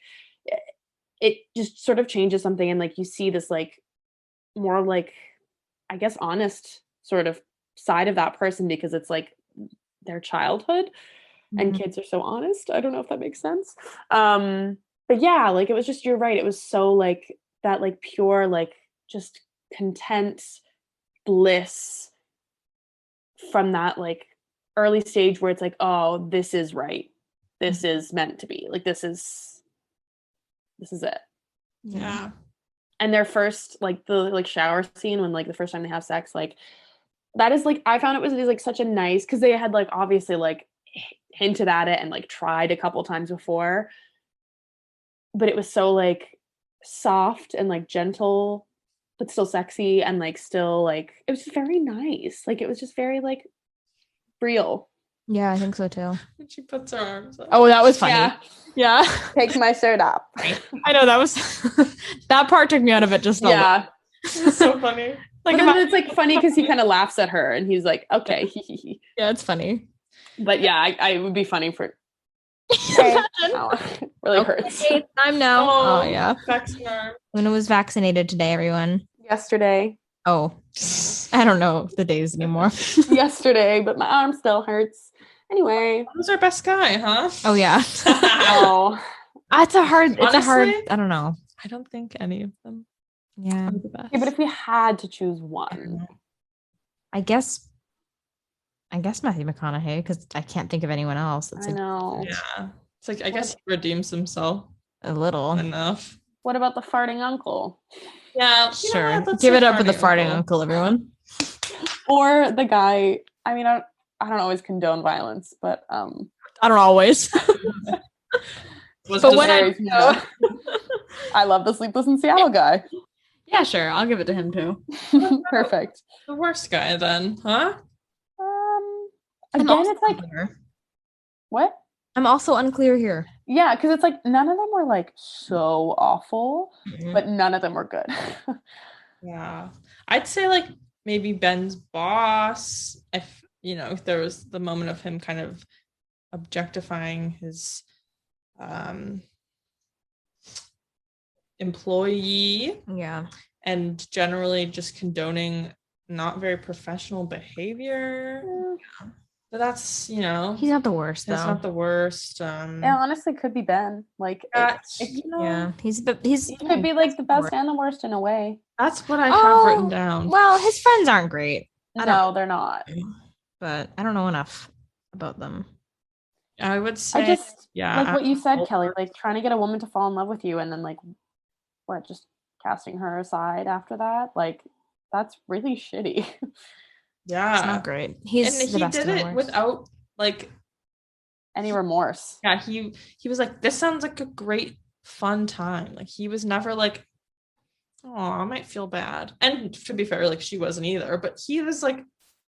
it just sort of changes something, and like you see this like more like I guess honest sort of side of that person because it's like their childhood, and kids are so honest. I don't know if that makes sense. But yeah, like it was just, you're right. It was so like that, like pure, like just content bliss from that like early stage where it's like, oh, this is right. This is meant to be. Like, this is it. Yeah. And their first, like the like shower scene when like the first time they have sex, like that is like, I found it was like such a nice, because they had like obviously like hinted at it and like tried a couple times before, but it was so like soft and like gentle, but still sexy, and like still like, it was just very nice. Like it was just very like real. Yeah, I think so too. And she puts her arms up. Oh, that was funny. Yeah. Yeah. Take my shirt up. I know that was that part took me out of it just a little. Yeah. It's so funny. Like, but then it's like funny because he kind of laughs at her and he's like, okay. Yeah, it's funny. But yeah, I would be funny for really hurts. Okay, time now. Oh yeah. Vaccine. Luna was vaccinated today, everyone. Yesterday. Oh, I don't know the days anymore. Yesterday, but my arm still hurts. Anyway. Who's our best guy, huh? Oh yeah. Oh. It's a hard, Honestly, I don't know. I don't think any of them Yeah. are the best. Yeah, but if we had to choose one. I guess Matthew McConaughey, because I can't think of anyone else. I know. Yeah. It's like, I guess he redeems himself A little. enough. What about the farting uncle? Yeah, Sure. Give it up for the farting uncle, everyone. Or the guy, I mean, I don't always condone violence, but I don't always. But when I love the Sleepless in Seattle guy. Yeah, sure. I'll give it to him too. Perfect. The worst guy then, huh? Again, it's like, what? I'm also unclear here. Yeah, because it's like none of them were like so awful, Mhm. but none of them were good. Yeah. I'd say like maybe Ben's boss, if there was the moment of him kind of objectifying his employee. Yeah. And generally just condoning not very professional behavior. Yeah. But that's, He's not the worst, though. that's not the worst. Yeah, honestly, could be Ben. Like, Yeah. He could be like the best and the worst in a way. That's what I have written down. Well, his friends aren't great. No, they're not. But I don't know enough about them. I would say, I just, yeah, like what you said, Kelly, like trying to get a woman to fall in love with you and then like, what, just casting her aside after that? Like, that's really shitty. yeah, It's not great. He's and the he best did and the it worst. without like Any remorse. Yeah, he was like, this sounds like a great fun time. Like he was never like, oh, I might feel bad. And to be fair, like she wasn't either, but he was like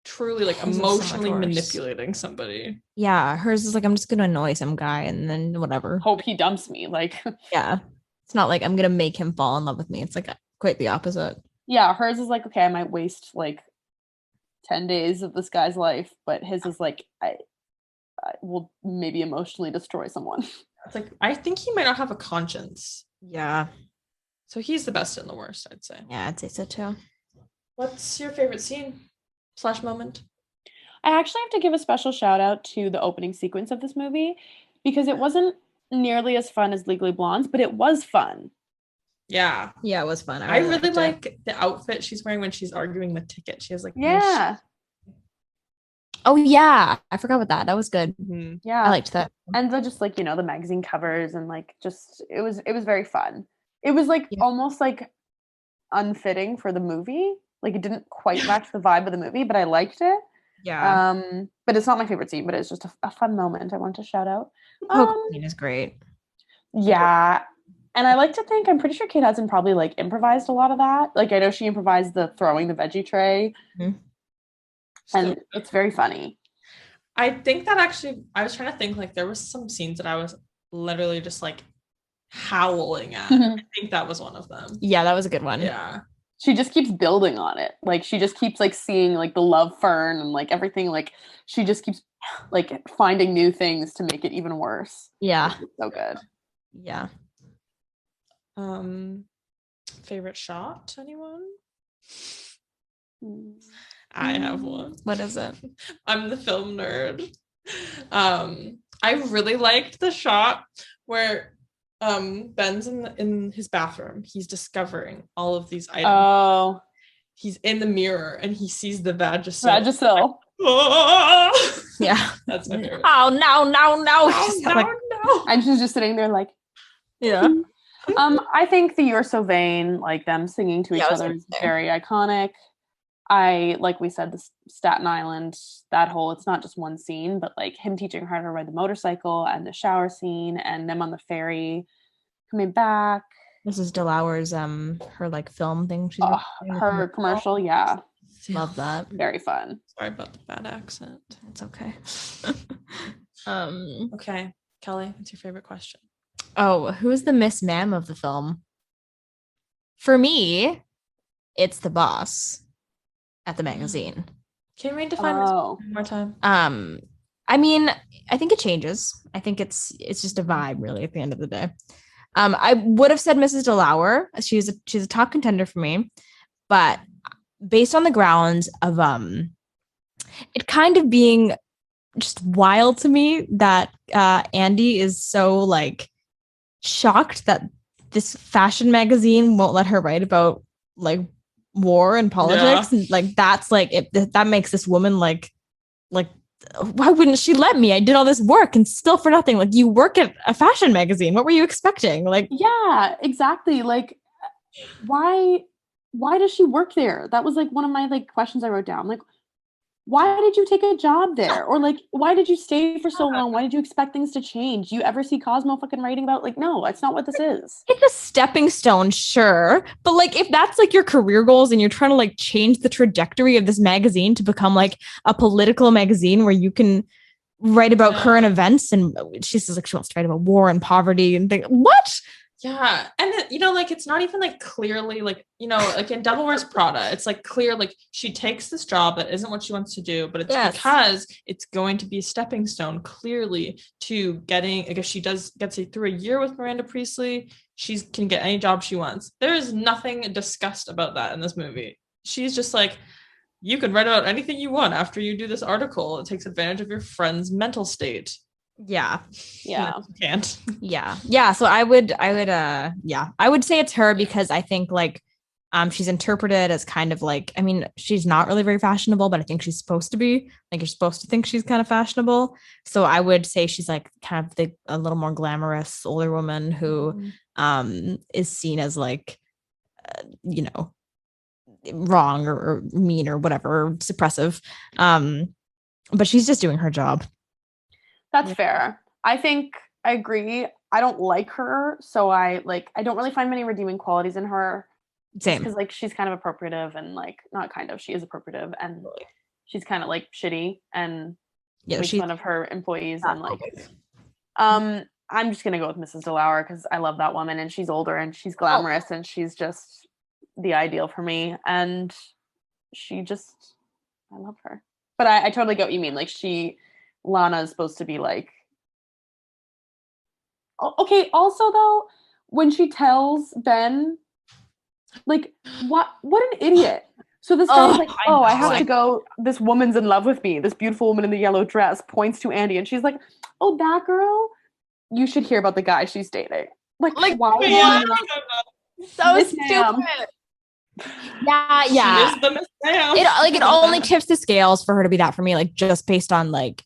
truly like His is so much emotionally worse. manipulating somebody. Yeah, hers is like, I'm just gonna annoy some guy and then whatever. Hope he dumps me. Like, Yeah. It's not like I'm gonna make him fall in love with me. It's like quite the opposite. yeah, hers is like, okay, I might waste like 10 days of this guy's life, but his is like, I will maybe emotionally destroy someone. It's like, I think he might not have a conscience. Yeah. So he's the best and the worst, I'd say. Yeah, I'd say so too. What's your favorite scene / moment? I actually have to give a special shout out to the opening sequence of this movie because it wasn't nearly as fun as Legally Blonde's, but it was fun. Yeah. Yeah, it was fun. I really like the outfit she's wearing when she's arguing the ticket. She has like Yeah. Oh yeah. I forgot about that. That was good. Mhm. Yeah. I liked that. And the just like, the magazine covers and like just it was very fun. It was like almost like unfitting for the movie. Like it didn't quite match the vibe of the movie, but I liked it. Yeah. But it's not my favorite scene, but it's just a fun moment I want to shout out. Poker scene is great. Yeah. And I like to think, I'm pretty sure Kate Hudson probably like improvised a lot of that. Like I know she improvised the throwing the veggie tray. Mm-hmm. And it's very funny. I think that actually, I was trying to think, like there was some scenes that I was literally just like howling at. I think that was one of them. Yeah, that was a good one. Yeah. She just keeps building on it. Like she just keeps like seeing like the love fern and like everything. Like she just keeps like finding new things to make it even worse. Yeah. It's so good. Yeah. Favorite shot, anyone? Mm. I have one. What is it? I'm the film nerd. I really liked the shot where Ben's in his bathroom. He's discovering all of these items. Oh. He's in the mirror and he sees the Vagisil. Vagisil. Oh! Yeah. That's my favorite. Oh no. No. And she's just sitting there like, Yeah. I think the You're So Vain, like them singing to each Yeah, I was other gonna is say. very iconic. like we said, this Staten Island, that whole, it's not just one scene, but like him teaching her to ride the motorcycle and the shower scene and them on the ferry coming back. Mrs. Delauer's her like film thing. She's her commercial, yeah. Love that. Very fun. Sorry about the bad accent. It's okay. Okay, Kelly, what's your favorite question? Oh, who's the Miss Ma'am of the film? For me, it's the boss at the magazine. Can we define this one more time? I mean, I think it changes. I think it's just a vibe, really, at the end of the day. I would have said Mrs. Delauer. She's a top contender for me, but based on the grounds of it kind of being just wild to me that Andy is so like shocked that this fashion magazine won't let her write about like war and politics, and like that's like that makes this woman like why wouldn't she let me? I did all this work and still for nothing. Like, you work at a fashion magazine. What were you expecting? Like, yeah, exactly. Like, why does she work there? That was like one of my like questions I wrote down. Like, why did you take a job there? Or like, why did you stay for so long? Why did you expect things to change? Do you ever see Cosmo fucking writing about, like, no, that's not what this is. It's a stepping stone, sure. But like, if that's like your career goals and you're trying to like change the trajectory of this magazine to become like a political magazine where you can write about current events, and she says like she wants to write about war and poverty and think, what? Yeah. And then, you know, like, it's not even like clearly like, you know, like in Devil Wears Prada, it's like clear, like she takes this job that isn't what she wants to do, but it's because it's going to be a stepping stone clearly to getting, I guess she gets it through a year with Miranda Priestley. She can get any job she wants. There is nothing discussed about that in this movie. She's just like, you can write about anything you want after you do this article. It takes advantage of your friend's mental state. Yeah. No, you can't. Yeah. So I would say it's her, because I think like she's interpreted as kind of like, I mean, she's not really very fashionable, but I think she's supposed to be. Like, you're supposed to think she's kind of fashionable. So I would say she's like kind of a little more glamorous older woman who is seen as like you know, wrong or mean or whatever, or suppressive. But she's just doing her job. That's fair. I think I agree. I don't like her, so I don't really find many redeeming qualities in her. Same. Because like she's kind of appropriative and like not kind of, she is appropriative and she's kind of like shitty and makes fun of her employees and like I'm just gonna go with Mrs. Delauer because I love that woman and she's older and she's glamorous and she's just the ideal for me, and I love her. But I totally get what you mean. Like Lana is supposed to be like, okay. Also, though, when she tells Ben, like, what an idiot. So this guy's like, I have to go. This woman's in love with me. This beautiful woman in the yellow dress points to Andy, and she's like, oh, that girl. You should hear about the guy she's dating. Like why? So stupid. Yeah. She is the Miss Ma'am. It only tips the scales for her to be that for me, like just based on like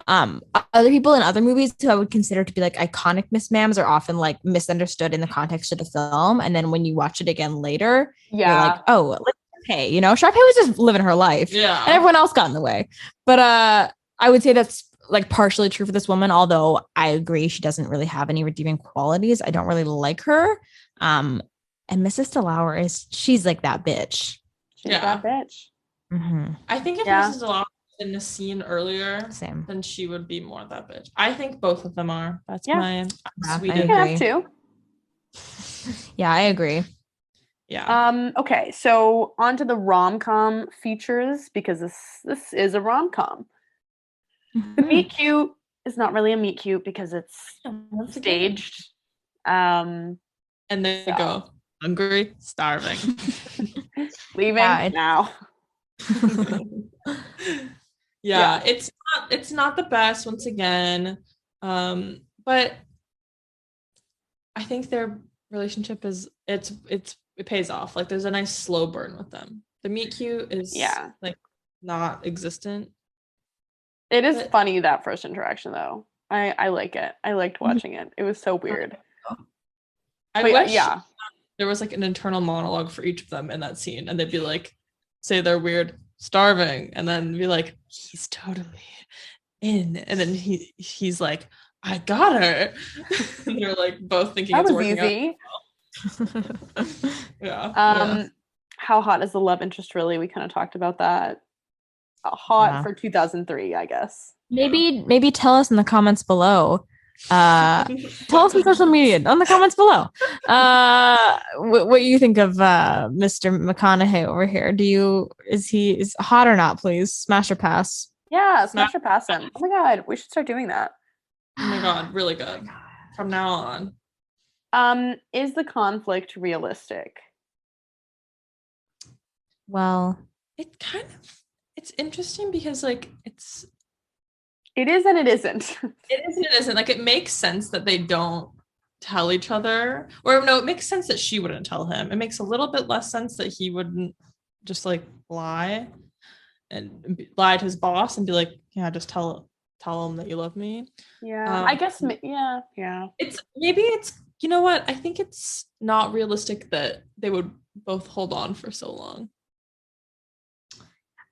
other people in other movies who I would consider to be like iconic Miss Ma'ams are often like misunderstood in the context of the film, and then when you watch it again later, you're like, oh, okay, you know, Sharpay was just living her life, and everyone else got in the way. But I would say that's like partially true for this woman, although I agree she doesn't really have any redeeming qualities. I don't really like her. And Mrs. Delauer she's like that bitch. She's that bitch. Mm-hmm. I think if Mrs. Delauer in the scene earlier, Same, then she would be more that bitch. I think both of them are. That's my sweet. I have too. Yeah, I agree. Yeah. Okay, so on to the rom-com features, because this is a rom-com. Mm-hmm. The meet cute is not really a meet cute because it's staged. And there you go. Hungry, starving. Leaving now. Yeah, it's not the best once again. But I think their relationship it pays off. Like, there's a nice slow burn with them. The meet cute is like not existent. It is funny, that first interaction though. I like it. I liked watching it. It was so weird. I wish there was like an internal monologue for each of them in that scene, and they'd be like, say they're weird, starving, and then be like, he's totally in, and then he's like, I got her. And they're like both thinking that it's was working easy. Yeah. How hot is the love interest really? We kind of talked about that. Hot for 2003, I guess. Maybe tell us in the comments below. Tell us on social media on the comments below what you think of Mr. McConaughey over here. Is he hot or not? Please smash or pass. Yeah, smash or pass him. Oh my god, we should start doing that. Oh my god, really good. From now on. Is the conflict realistic? Well, it's interesting because like it is and it isn't. It is and it isn't. Like, it makes sense that they don't tell each other. Or no, it makes sense that she wouldn't tell him. It makes a little bit less sense that he wouldn't just like lie to his boss and be like, yeah, just tell him that you love me. Yeah, I guess, yeah. It's you know what? I think it's not realistic that they would both hold on for so long.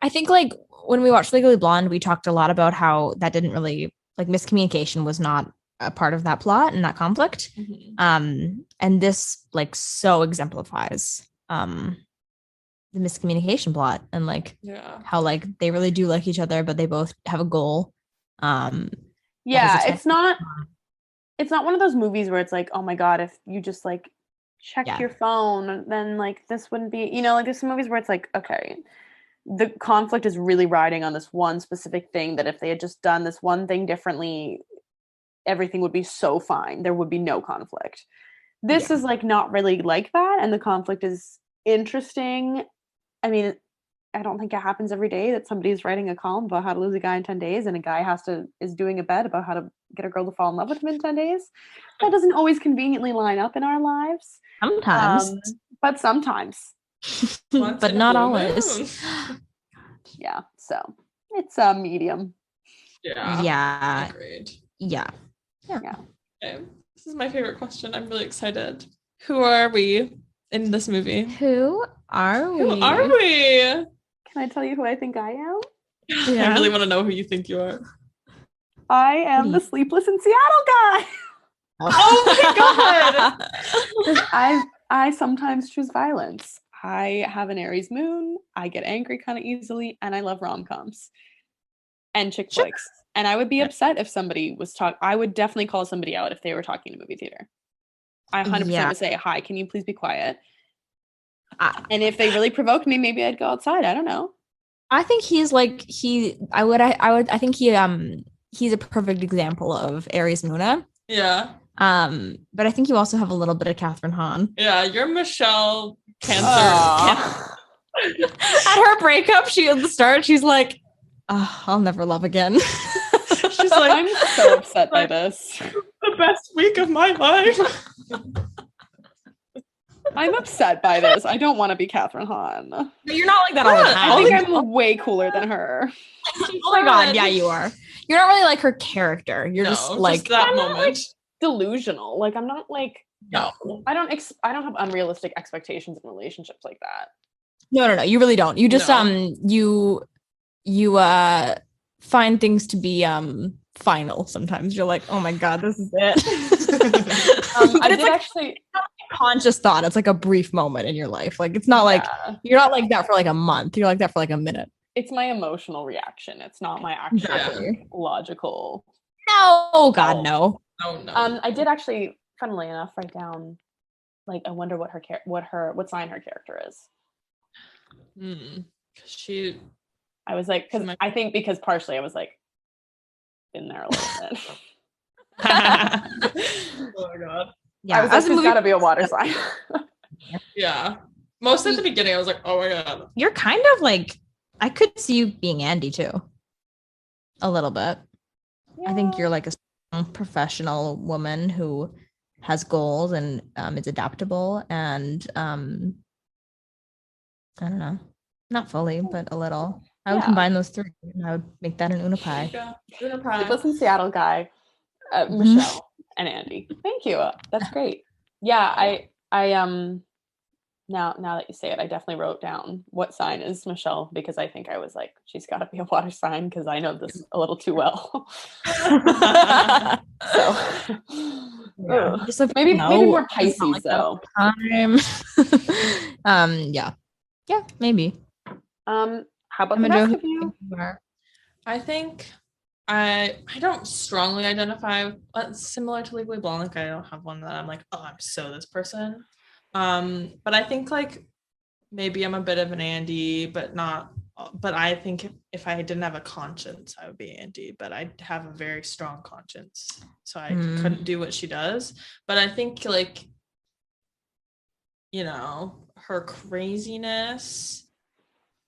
I think like when we watched Legally Blonde, we talked a lot about how that didn't really, like, miscommunication was not a part of that plot and that conflict. Mm-hmm. And this like so exemplifies the miscommunication plot and like how like they really do like each other, but they both have a goal. It's not one of those movies where it's like, oh my god, if you just like checked your phone, then like this wouldn't be, you know, like there's some movies where it's like, okay, the conflict is really riding on this one specific thing that if they had just done this one thing differently, everything would be so fine. There would be no conflict. This is like not really like that, and the conflict is interesting. I mean, I don't think it happens every day that somebody's writing a column about how to lose a guy in 10 days and a guy is doing a bet about how to get a girl to fall in love with him in 10 days. That doesn't always conveniently line up in our lives. Sometimes. But sometimes. But not always. Yeah, so it's a medium. Yeah. Agreed. Yeah. Okay. This is my favorite question. I'm really excited. Who are we in this movie? Who are we? Can I tell you who I think I am? Yeah. I really want to know who you think you are. I am the Sleepless in Seattle guy. Oh my god. I sometimes choose violence. I have an Aries moon. I get angry kind of easily, and I love rom-coms and chick flicks. And I would be upset if somebody was I would definitely call somebody out if they were talking in a movie theater. I 100% would say, hi, can you please be quiet? And if they really provoked me, maybe I'd go outside. I don't know. I think he's a perfect example of Aries Muna. Yeah. But I think you also have a little bit of Catherine Hahn. Yeah, you're Michelle Cancer. At her breakup, at the start, she's like, I'll never love again. She's like, I'm so upset by this. The best week of my life. I'm upset by this. I don't want to be Catherine Hahn. But you're not like that all the time. I think I'm way cooler than her. Oh my god, yeah, you are. You're not really like her character. You're just like that moment. Like, delusional. Like, I'm not like, no. I don't have unrealistic expectations in relationships like that. No. You really don't. You just you find things to be final sometimes. You're like, oh my god, this is it. I did actually it's not a conscious thought. It's like a brief moment in your life. Like, it's not like you're not like that for like a month. You're like that for like a minute. It's my emotional reaction. It's not my actual logical. No, god, no. Oh no. I did actually, funnily enough, write down, like, I wonder what what sign her character is. I was like, because partially I was like, been there a little bit. Oh my god. Yeah, I was like, there's gotta be a water sign. Yeah. Mostly at the beginning, I was like, oh my god. You're kind of like, I could see you being Andy too. A little bit. Yeah. I think you're like a professional woman who has goals and is adaptable and I don't know, not fully, but a little. I would combine those three and I would make that an Una pie. Una pie. Listen, Seattle guy, Michelle and Andy. Thank you. That's great. Yeah, I Now that you say it, I definitely wrote down what sign is Michelle, because I think I was like, she's got to be a water sign, because I know this a little too well. So just like, maybe more Pisces like though. Yeah, maybe. How about the rest of you? I think I don't strongly identify, similar to Legally Blonde. Like, I don't have one that I'm like, oh, I'm so this person. But I think like maybe I'm a bit of an Andy, but not. But I think if I didn't have a conscience, I would be Andy. But I have a very strong conscience, so I couldn't do what she does. But I think like, you know, her craziness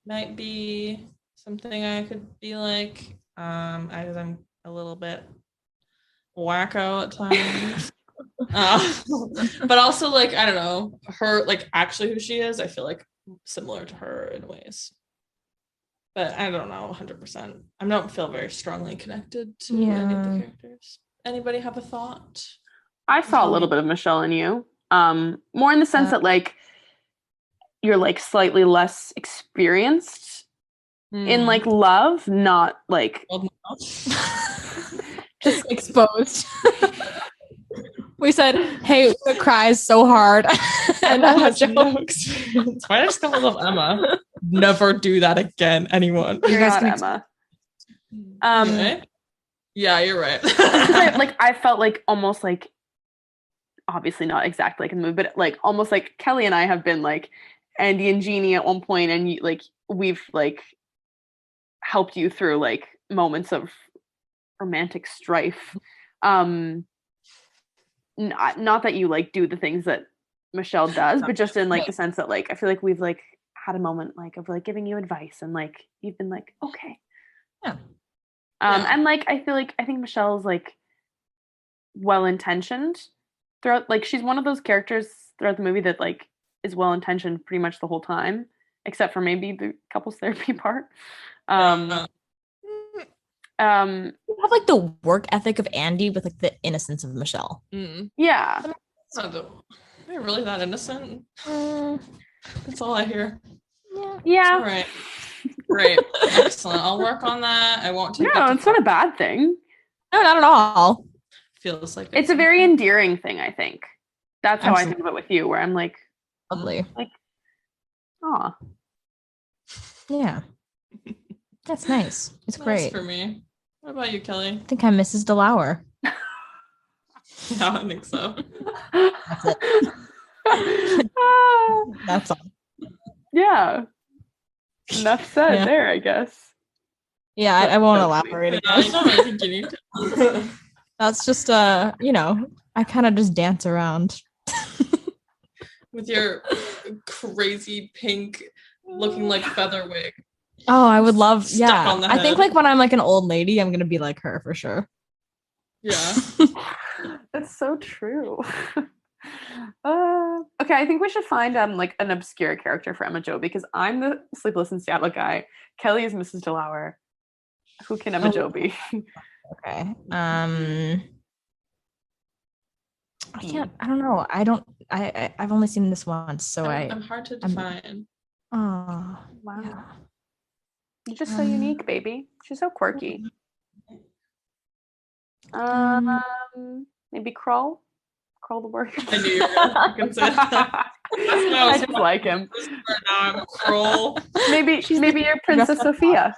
might be something I could be like. I'm a little bit wacko at times. But also like, I don't know, her like actually who she is, I feel like similar to her in ways. But I don't know 100%. I don't feel very strongly connected to any of the characters. Anybody have a thought? I saw a little bit of Michelle in you. More in the sense that like you're like slightly less experienced in like love, not like just exposed. We said, hey, Uga cries so hard. And Emma has no experience. Why did I just come up with Emma? Never do that again, anyone. You're not Emma. Anyway. Yeah, you're right. I felt like almost like, obviously not exactly like in the movie, but like almost like Kelly and I have been like Andy and Jeannie at one point, and you, like we've like helped you through like moments of romantic strife. Not that you like do the things that Michelle does, but just in like the sense that like I feel like we've like had a moment like of like giving you advice, and like you've been like, okay. And like I think Michelle's like well-intentioned throughout, like she's one of those characters throughout the movie that like is well-intentioned pretty much the whole time, except for maybe the couples therapy part. You have like the work ethic of Andy with like the innocence of Michelle. Yeah. Am I really that innocent? That's all I hear. Yeah. All right. Great. Excellent. I'll work on that. I won't take it. No, it's not a bad thing. No, not at all. Feels like it's a very endearing thing, I think. That's how I think of it with you, where I'm like, lovely. Like, aw. Yeah. That's nice. It's great. Nice for me. What about you, Kelly? I think I'm Mrs. Delauer. Yeah, I think so. That's it. That's all. Yeah. Enough said there, I guess. Yeah, I won't elaborate again. I don't really think you need to. That's just you know, I kind of just dance around. With your crazy pink looking like feather wig. Oh, I would love on the I think head. like when I'm like an old lady, I'm gonna be like her for sure. Yeah. That's so true. Okay, I think we should find like an obscure character for Emma Jo, because I'm the Sleepless in Seattle guy. Kelly is Mrs. Delauer. Who can Emma Jo be? Okay. I don't know. I've only seen this once, so I'm hard to define. Oh, wow. Yeah. You're just so unique, baby. She's so quirky. Maybe Krull? Krull the Warrior. I knew you were going to say that. I just like him. Now I'm Krull. Maybe you're Princess Sophia.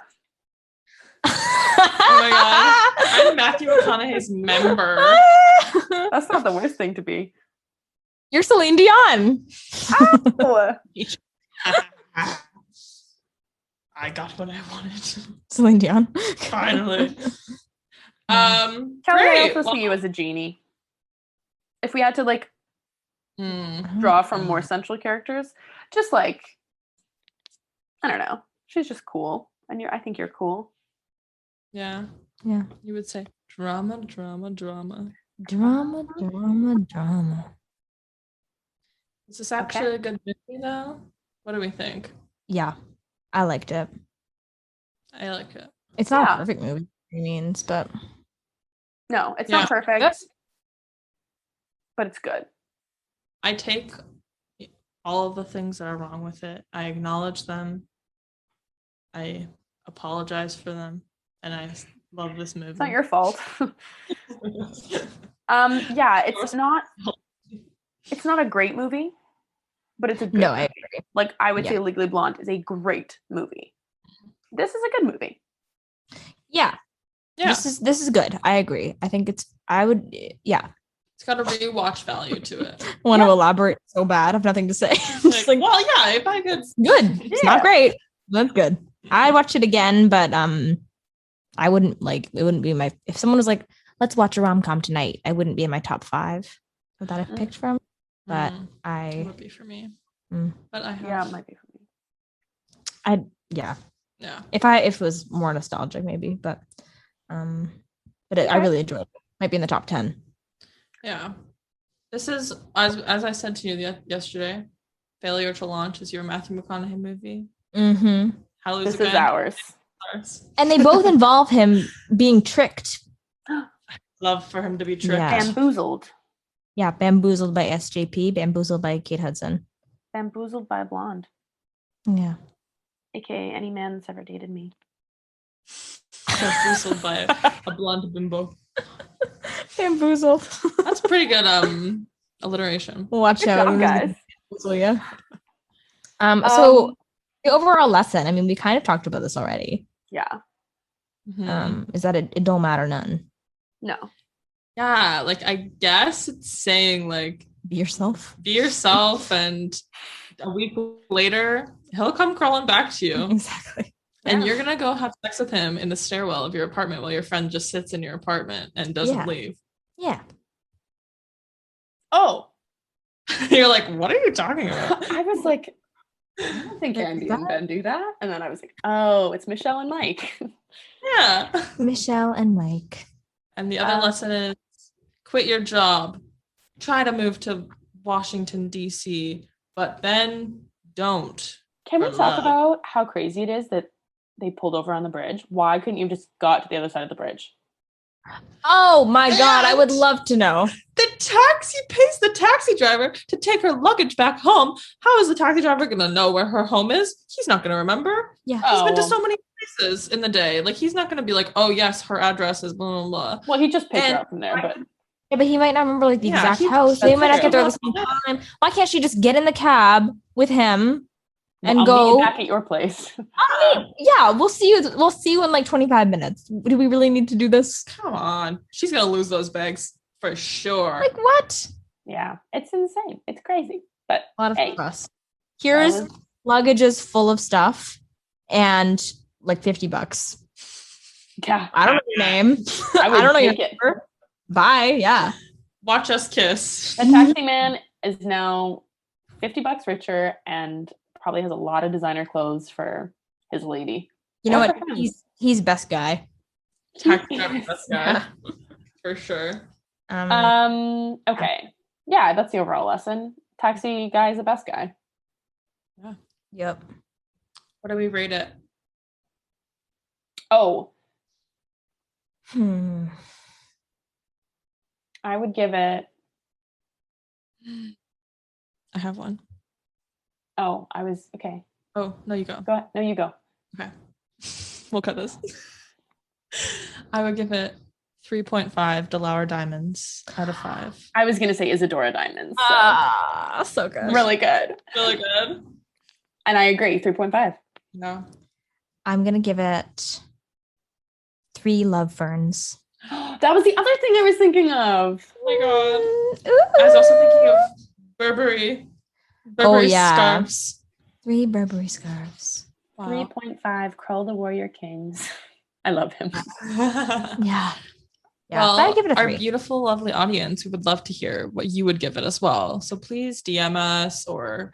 Oh my god. I'm Matthew McConaughey's member. That's not the worst thing to be. You're Celine Dion. Oh. I got what I wanted. Celine Dion. Finally. Kelly, I Great. also see you as a genie. If we had to like draw from more central characters, just like, I don't know. She's just cool. And I think you're cool. Yeah. Yeah. You would say drama, drama, drama. Drama, drama, drama. Is this actually a good movie though? What do we think? Yeah. I liked it. I like it. It's not a perfect movie, means, but no, it's not perfect. But it's good. I take all of the things that are wrong with it. I acknowledge them. I apologize for them, and I love this movie. It's not your fault. Yeah, it's not a great movie, but it's a good No, I movie. agree. Like, I would say Legally Blonde is a great movie. This is a good movie. Yeah. This is good. I agree. I think it's It's got a rewatch value to it. I want to elaborate so bad. I have nothing to say. Well, yeah, if I could. Good. It's not great. That's good. I'd watch it again, but I wouldn't it wouldn't be my, if someone was like, let's watch a rom-com tonight, I wouldn't be in my top 5 that I've picked from. But it would be for me. But I have. Yeah, it might be for me. Yeah. If it was more nostalgic, maybe, but I really enjoyed it. Might be in the top 10. Yeah. This is, as I said to you yesterday, Failure to Launch is your Matthew McConaughey movie. Mm-hmm. This is ours. And they both involve him being tricked. Love for him to be tricked. Yeah. Bamboozled. Yeah, Bamboozled by SJP, Bamboozled by Kate Hudson. Bamboozled by a blonde. Yeah. AKA any man that's ever dated me. Bamboozled by a blonde bimbo. Bamboozled. That's pretty good alliteration. Watch out, job, guys. So yeah. So the overall lesson, I mean, we kind of talked about this already. Yeah. Is that it don't matter none. No. Yeah, like I guess it's saying like be yourself. Be yourself, and a week later he'll come crawling back to you. Exactly. And you're gonna go have sex with him in the stairwell of your apartment while your friend just sits in your apartment and doesn't leave. Yeah. Oh. You're like, what are you talking about? I was like, I don't think Andy and Ben do that. And then I was like, oh, it's Michelle and Mike. Yeah. Michelle and Mike. And the other lesson is quit your job. Try to move to Washington, D.C., but then don't. Can we talk about how crazy it is that they pulled over on the bridge? Why couldn't you just got to the other side of the bridge? Oh my God, I would love to know. The taxi pays the taxi driver to take her luggage back home. How is the taxi driver going to know where her home is? He's not going to remember. Yeah. He's been to so many places in the day. Like, he's not going to be like, oh, yes, her address is blah, blah, blah. Well, he just picked her up from there, but... Yeah, but he might not remember like the exact house. They might not get there at the same time. Why can't she just get in the cab with him and I'll go meet you back at your place? Yeah, we'll see you. We'll see you in like 25 minutes. Do we really need to do this? Come on, she's gonna lose those bags for sure. Like what? Yeah, it's insane. It's crazy, but a lot of stress. Here's luggages full of stuff and like $50. Yeah, I don't know your name. I don't know your number. Bye. Yeah. Watch us kiss. The taxi man is now $50 richer and probably has a lot of designer clothes for his lady. You know what? He's best guy. Taxi driver best guy. For sure. Okay. Yeah, that's the overall lesson. Taxi guy is the best guy. Yeah. Yep. What do we rate it? Oh. I would give it... I have one. Oh, I was... Okay. Oh, no, you go. Go ahead. No, you go. Okay. We'll cut this. I would give it 3.5 Delauer diamonds out of 5. I was going to say Isadora diamonds. So good. Really good. Really good. And I agree. 3.5. No. I'm going to give it 3 love ferns. That was the other thing I was thinking of. Oh my God. I was also thinking of Burberry scarves. 3 Burberry scarves. Wow. 3.5 Curl the Warrior Kings. I love him. Yeah. Well, I give it a 3. Our beautiful, lovely audience, we would love to hear what you would give it as well. So please DM us or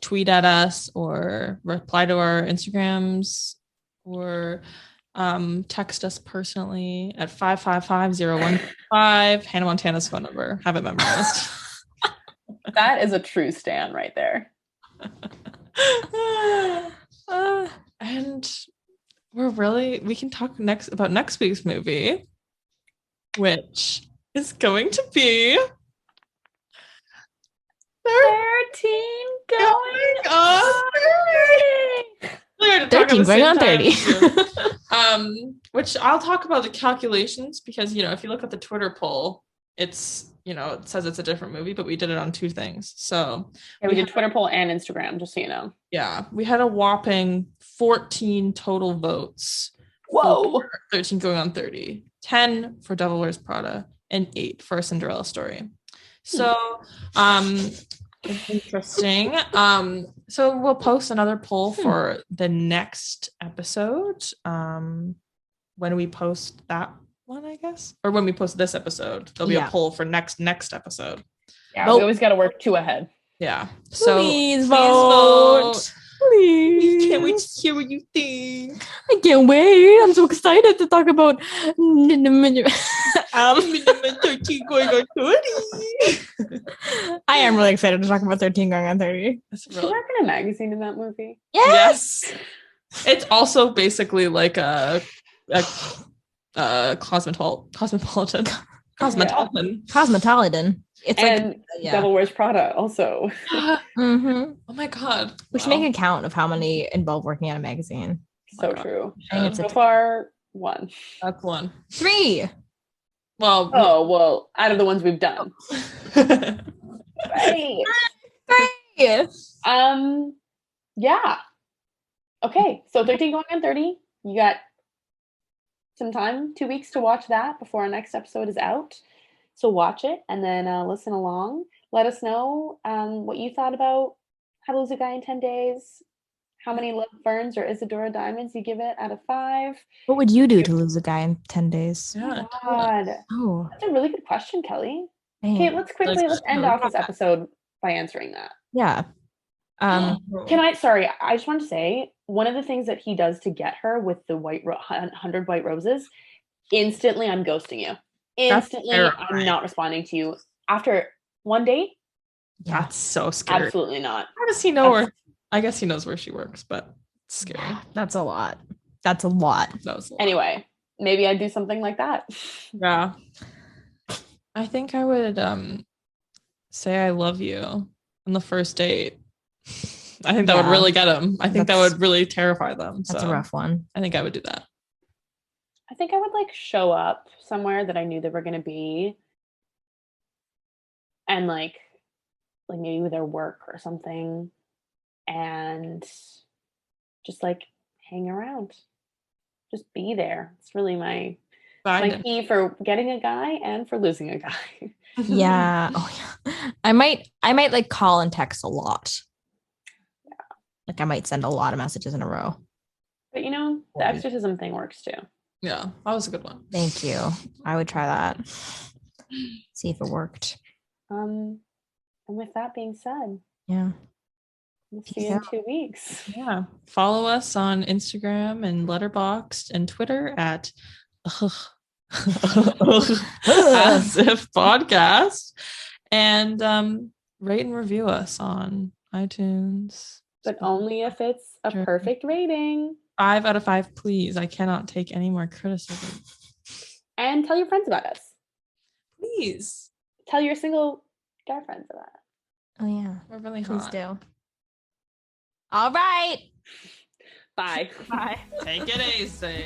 tweet at us or reply to our Instagrams or text us personally at 555-0155. Hannah Montana's phone number. Have it memorized. That is a true stan right there. And we can talk about next week's movie, which is going to be 13 Ghosts. 13 going on 30. Which I'll talk about the calculations because, if you look at the Twitter poll, it's, it says it's a different movie, but we did it on 2 things. So we did Twitter poll and Instagram, just so you know. Yeah. We had a whopping 14 total votes. Whoa. 13 going on 30. 10 for Devil Wears Prada and 8 for A Cinderella Story. So, interesting. So we'll post another poll for the next episode. When we post that one, I guess, or when we post this episode, there'll be a poll for next episode. Yeah, we always got to work 2 ahead. Yeah. So please vote. Please. Can't wait to hear what you think. I can't wait. I'm so excited to talk about 13 going on 30. I am really excited to talk about 13 going on 30. Did you work in a magazine in that movie? Yes. It's also basically like a cosmopolitan. It's and Devil Wears Prada also. Mm-hmm. Oh my god. We should make a count of how many involve working at a magazine. So true. So far, 1. That's 1. 3. Well, out of the ones we've done. 3. Yeah. Okay, so 13 going on 30. You got some time, 2 weeks to watch that before our next episode is out. So watch it and then listen along. Let us know what you thought about How to Lose a Guy in 10 Days. How many Love Ferns or Isadora Diamonds you give it out of 5. What would you do to lose a guy in 10 days? Yeah. God. Oh, That's a really good question, Kelly. dang. Okay, let's end off this episode by answering that. Yeah. I just wanted to say, one of the things that he does to get her with the 100 white roses, instantly I'm ghosting you. Instantly, I'm not responding to you. After 1 date? Yeah. That's so scary. Absolutely not. How does he know where? I guess he knows where she works, but it's scary. Yeah, that's a lot. That was a lot. Anyway, maybe I'd do something like that. Yeah. I think I would say I love you on the first date. I think that would really get them. I think that would really terrify them. That's a rough one. I think I would do that. I think I would show up somewhere that I knew they were going to be, and like maybe with their work or something, and just hang around, just be there. It's really my key for getting a guy and for losing a guy. Yeah. Oh yeah. I might call and text a lot. Yeah. I might send a lot of messages in a row. But the exorcism thing works too. Yeah, that was a good one. Thank you. I would try that. See if it worked. And with that being said, yeah. We'll see you in 2 weeks. Yeah. Follow us on Instagram and Letterboxd and Twitter at ughasifpodcast. And rate and review us on iTunes. But only if it's a perfect rating. 5 out of 5, please. I cannot take any more criticism. And tell your friends about us. Please. Tell your single guy friends about it. Oh, yeah. We're really Please hot. do. All right. Bye. Bye. Take it easy.